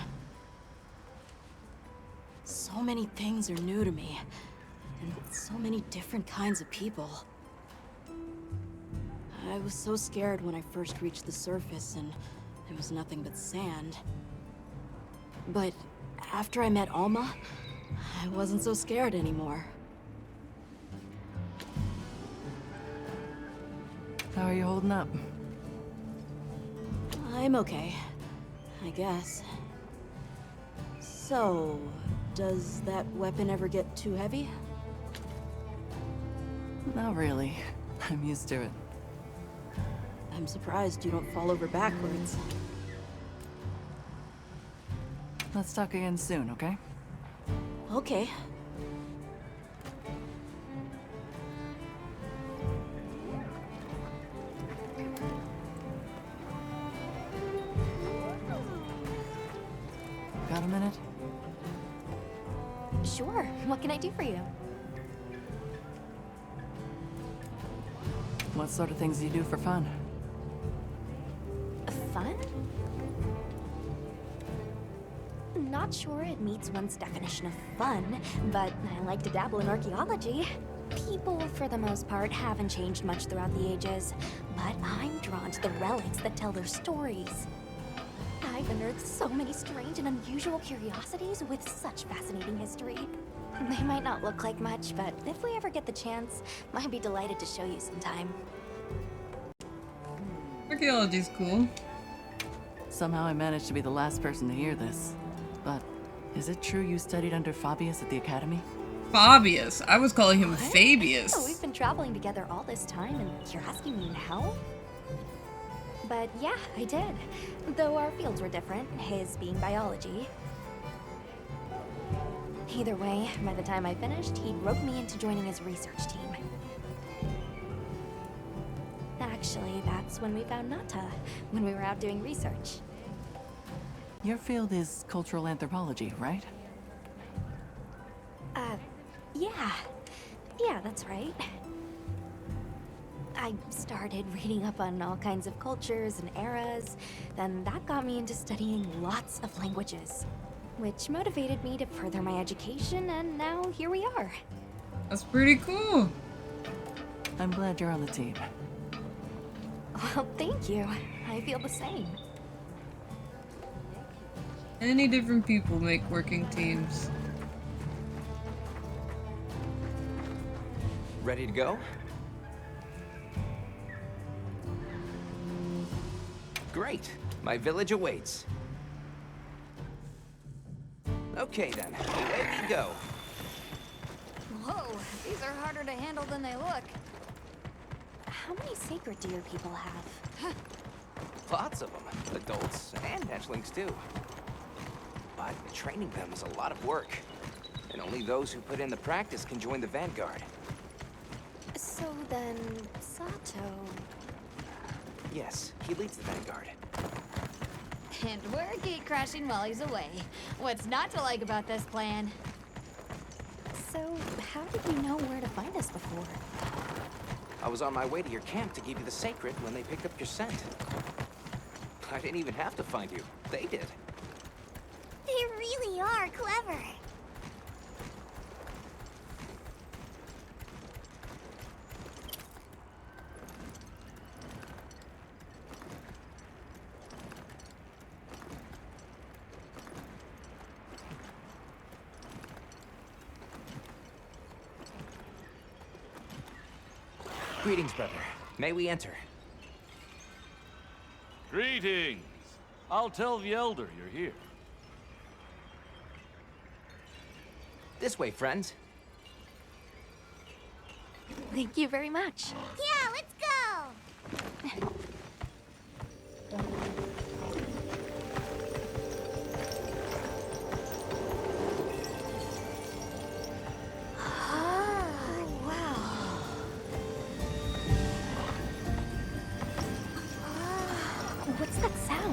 So many things are new to me, and so many different kinds of people. I was so scared when I first reached the surface and there was nothing but sand. But after I met Alma, I wasn't so scared anymore. How are you holding up? I'm okay, I guess. So, does that weapon ever get too heavy? Not really. I'm used to it. I'm surprised you don't fall over backwards. Let's talk again soon, okay? Okay. Got a minute? Sure. What can I do for you? What sort of things do you do for fun? Fun? Not sure it meets one's definition of fun, but I like to dabble in archaeology. People, for the most part, haven't changed much throughout the ages, but I'm drawn to the relics that tell their stories. I've unearthed so many strange and unusual curiosities with such fascinating history. They might not look like much, but if we ever get the chance, I'd be delighted to show you sometime. Archaeology's cool. Somehow I managed to be the last person to hear this. But is it true you studied under Fabius at the academy? Fabius. I was calling him What? Fabius. Oh, we've been traveling together all this time, and you're asking me now? But yeah, I did. Though our fields were different, his being biology. Either way, by the time I finished, he'd rope me into joining his research team. Actually, that's when we found Nata, when we were out doing research. Your field is cultural anthropology, right? Yeah. Yeah, that's right. I started reading up on all kinds of cultures and eras, then that got me into studying lots of languages, which motivated me to further my education, and now here we are. That's pretty cool. I'm glad you're on the team. Well, thank you. I feel the same. Any different people make working teams. Ready to go? Great. My village awaits. Okay then, away we go. Whoa, these are harder to handle than they look. How many sacred deer people have? Lots of them, adults and hatchlings too. But training them is a lot of work. And only those who put in the practice can join the Vanguard. So then, Sato... Yes, he leads the Vanguard. And we're gate crashing while he's away. What's not to like about this plan? So, how did you know where to find us before? I was on my way to your camp to give you the sacred when they picked up your scent. I didn't even have to find you. They did. They really are clever. Greetings, brother. May we enter? Greetings. I'll tell the Elder you're here. This way, friends. Thank you very much. Yeah, let's go!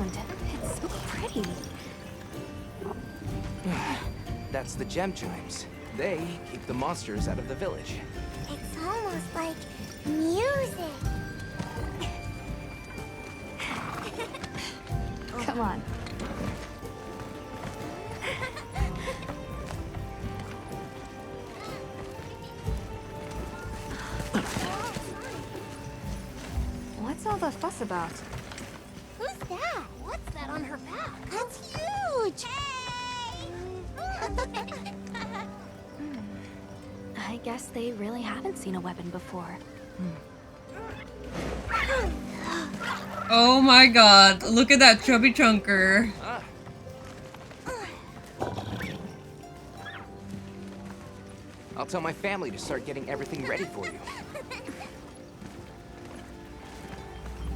around. It's so pretty. That's the gem chimes. They keep the monsters out of the village. It's almost like music. Come on. What's all the fuss about? Who's that? What's that on her back? That's huge! I guess they really haven't seen a weapon before. Oh my god, look at that chubby chunker. I'll tell my family to start getting everything ready for you.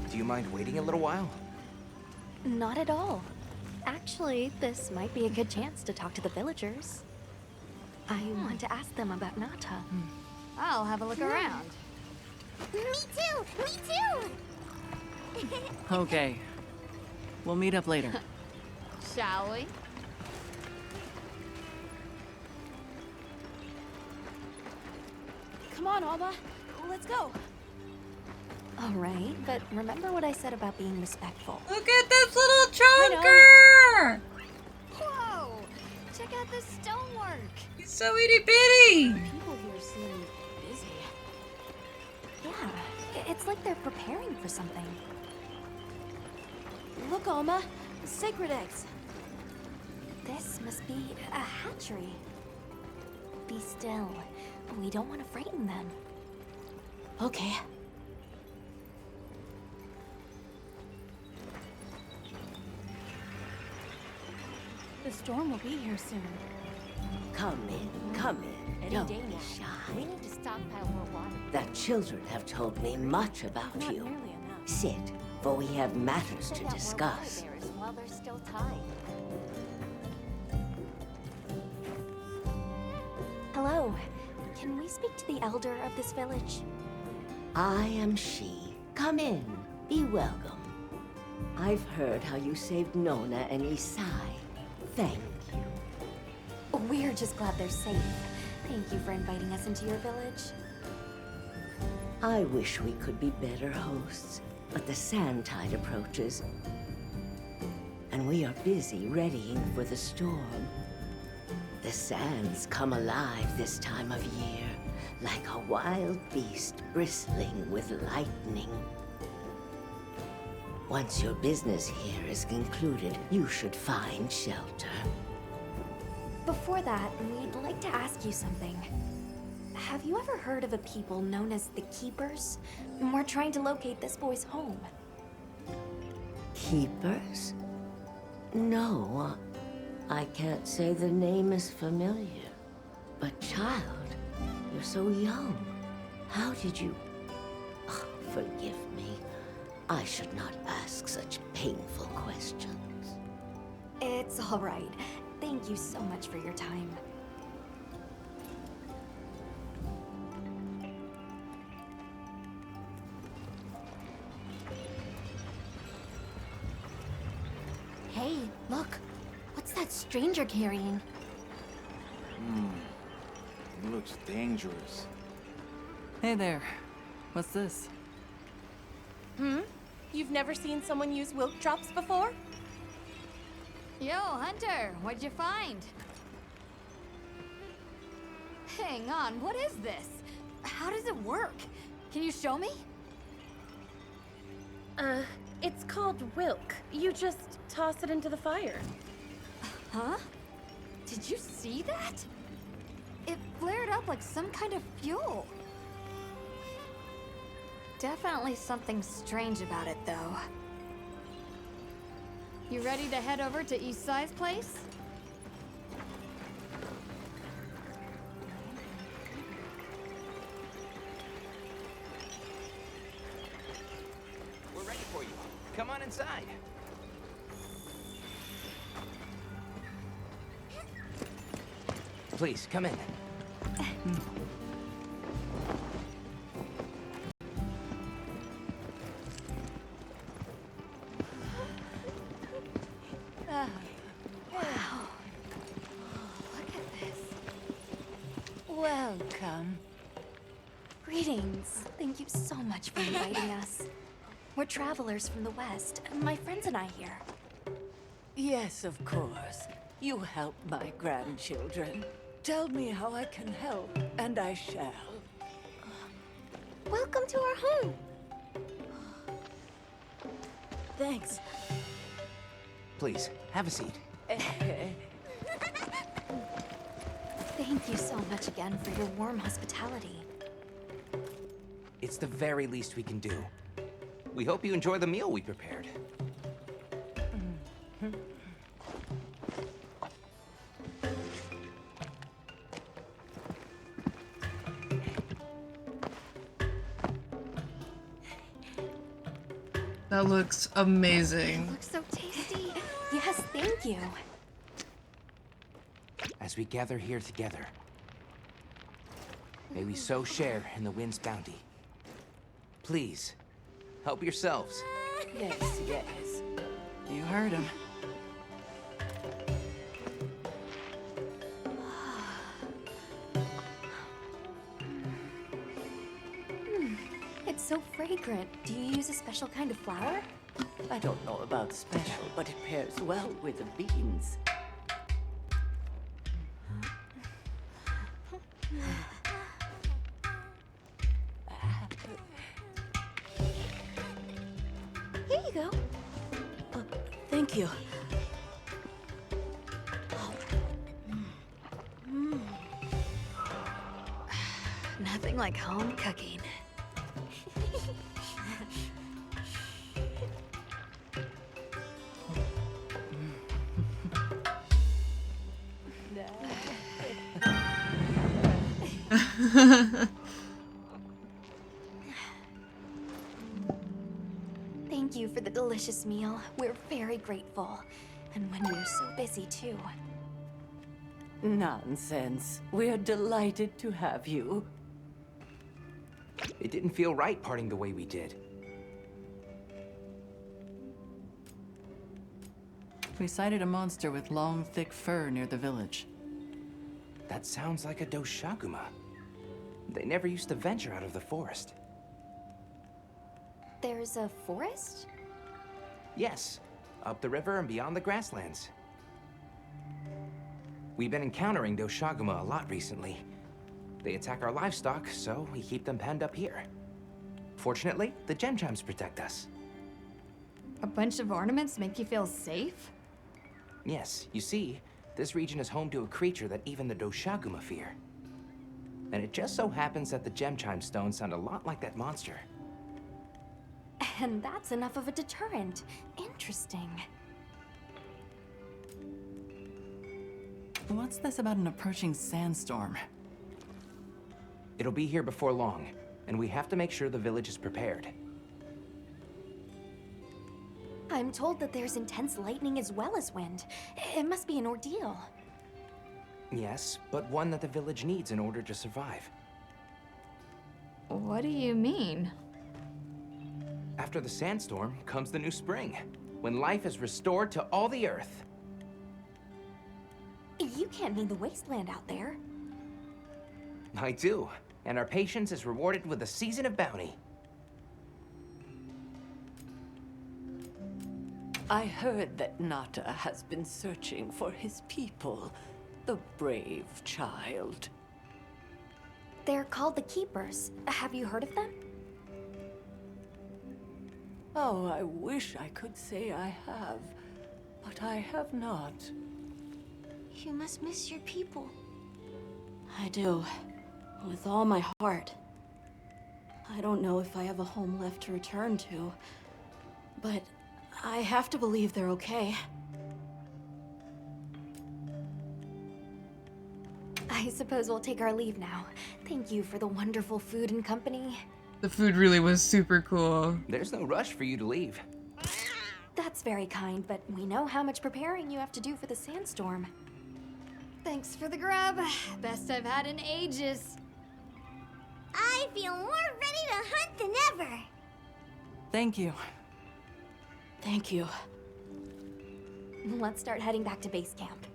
Do you mind waiting a little while? Not at all. Actually, this might be a good chance to talk to the villagers. I want to ask them about Nata. I'll have a look around. Me too! Me too! Okay. We'll meet up later. Shall we? Come on, Alma. Let's go. All right, but remember what I said about being respectful. Look at this little chunker! Whoa! Check out this stonework. He's so itty bitty. People here seem busy. Yeah, it's like they're preparing for something. Look, Alma. Sacred eggs. This must be a hatchery. Be still. We don't want to frighten them. Okay. The storm will be here soon. Come in. Don't be shy. We need to stockpile more water. The children have told me much about Not you. nearly enough. Sit, for we have matters Send to out more discuss. water bearers while they're still tied. Hello. Can we speak to the elder of this village? I am she. Come in. Be welcome. I've heard how you saved Nona and Isai. Thank you. We're just glad they're safe. Thank you for inviting us into your village. I wish we could be better hosts, but the sand tide approaches. And we are busy readying for the storm. The sands come alive this time of year, like a wild beast bristling with lightning. Once your business here is concluded, you should find shelter. Before that, we'd like to ask you something. Have you ever heard of a people known as the Keepers? We're trying to locate this boy's home. Keepers? No, I can't say the name is familiar. But child, you're so young. How did you... Oh, forgive me. I should not ask such painful questions. It's all right. Thank you so much for your time. Hey, look. What's that stranger carrying? It looks dangerous. Hey there. What's this? You've never seen someone use wilk drops before? Yo, Hunter, what'd you find? Hang on, what is this? How does it work? Can you show me? It's called wilk. You just toss it into the fire. Huh? Did you see that? It flared up like some kind of fuel. Definitely something strange about it, though. You ready to head over to Isai's place? We're ready for you. Come on inside. Please, come in. Thank you so much for inviting us. We're travelers from the West, my friends and I here. Yes, of course. You help my grandchildren. Tell me how I can help, and I shall. Welcome to our home. Thanks. Please, have a seat. Thank you so much again for your warm hospitality. It's the very least we can do. We hope you enjoy the meal we prepared. That looks amazing. It looks so tasty. Yes, thank you. As we gather here together, may we so share in the wind's bounty. Please, help yourselves. Yes, yes. You heard him. It's so fragrant. Do you use a special kind of flour? I don't know about special, but it pairs well with the beans. Here you go. Thank you. Nothing like home cooking. Thank you for the delicious meal. We're very grateful. And when you're so busy, too. Nonsense. We're delighted to have you. It didn't feel right parting the way we did. We sighted a monster with long, thick fur near the village. That sounds like a Doshaguma. They never used to venture out of the forest. There's a forest? Yes, up the river and beyond the grasslands. We've been encountering Doshaguma a lot recently. They attack our livestock, so we keep them penned up here. Fortunately, the gem chimes protect us. A bunch of ornaments make you feel safe? Yes, you see, this region is home to a creature that even the Doshaguma fear. And it just so happens that the gem chime stones sound a lot like that monster. And that's enough of a deterrent. Interesting. What's this about an approaching sandstorm? It'll be here before long, and we have to make sure the village is prepared. I'm told that there's intense lightning as well as wind. It must be an ordeal. Yes, but one that the village needs in order to survive. What do you mean? After the sandstorm comes the new spring, when life is restored to all the earth. You can't mean the wasteland out there. I do, and our patience is rewarded with a season of bounty. I heard that Nata has been searching for his people, the brave child. They're called the Keepers. Have you heard of them? Oh, I wish I could say I have, but I have not. You must miss your people. I do. With all my heart. I don't know if I have a home left to return to, but I have to believe they're okay. I suppose we'll take our leave now. Thank you for the wonderful food and company. The food really was super cool. There's no rush for you to leave. That's very kind, but we know how much preparing you have to do for the sandstorm. Thanks for the grub. Best I've had in ages. I feel more ready to hunt than ever. Thank you. Thank you. Let's start heading back to base camp.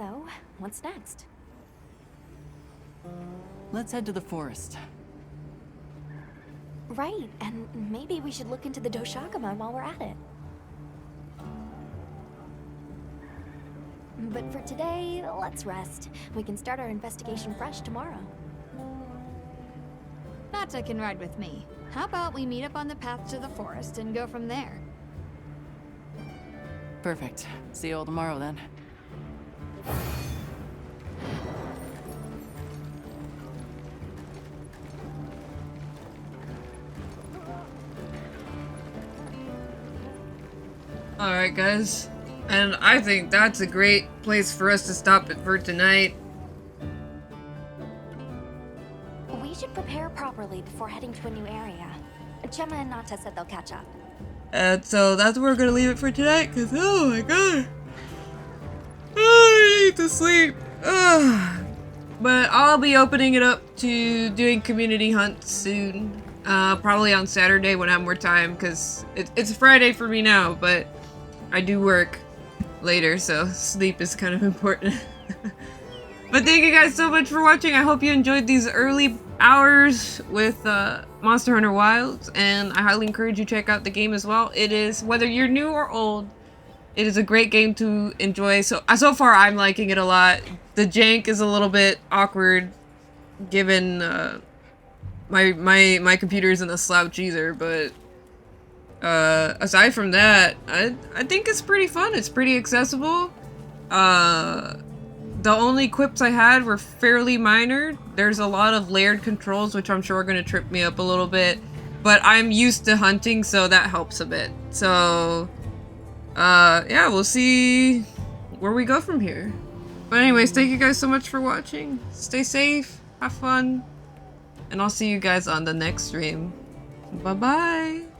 So, what's next? Let's head to the forest. Right, and maybe we should look into the Doshakama while we're at it. But for today, let's rest. We can start our investigation fresh tomorrow. Nata can ride with me. How about we meet up on the path to the forest and go from there? Perfect. See you all tomorrow then. Alright, guys. And I think that's a great place for us to stop it for tonight. We should prepare properly before heading to a new area. Gemma and Nata said they'll catch up. And so that's where we're gonna leave it for tonight, because oh my god. Oh, I need to sleep. Ugh. But I'll be opening it up to doing community hunts soon. Probably on Saturday when I have more time, because it's Friday for me now, but I do work later, so sleep is kind of important. But thank you guys so much for watching. I hope you enjoyed these early hours with Monster Hunter Wilds, and I highly encourage you to check out the game as well. It is, whether you're new or old, it is a great game to enjoy. So far I'm liking it a lot. The jank is a little bit awkward given my computer isn't a slouch either, but aside from that, I think it's pretty fun. It's pretty accessible. The only quips I had were fairly minor. There's a lot of layered controls, which I'm sure are going to trip me up a little bit. But I'm used to hunting, so that helps a bit. So, yeah, we'll see where we go from here. But anyways, thank you guys so much for watching. Stay safe, have fun, and I'll see you guys on the next stream. Bye-bye!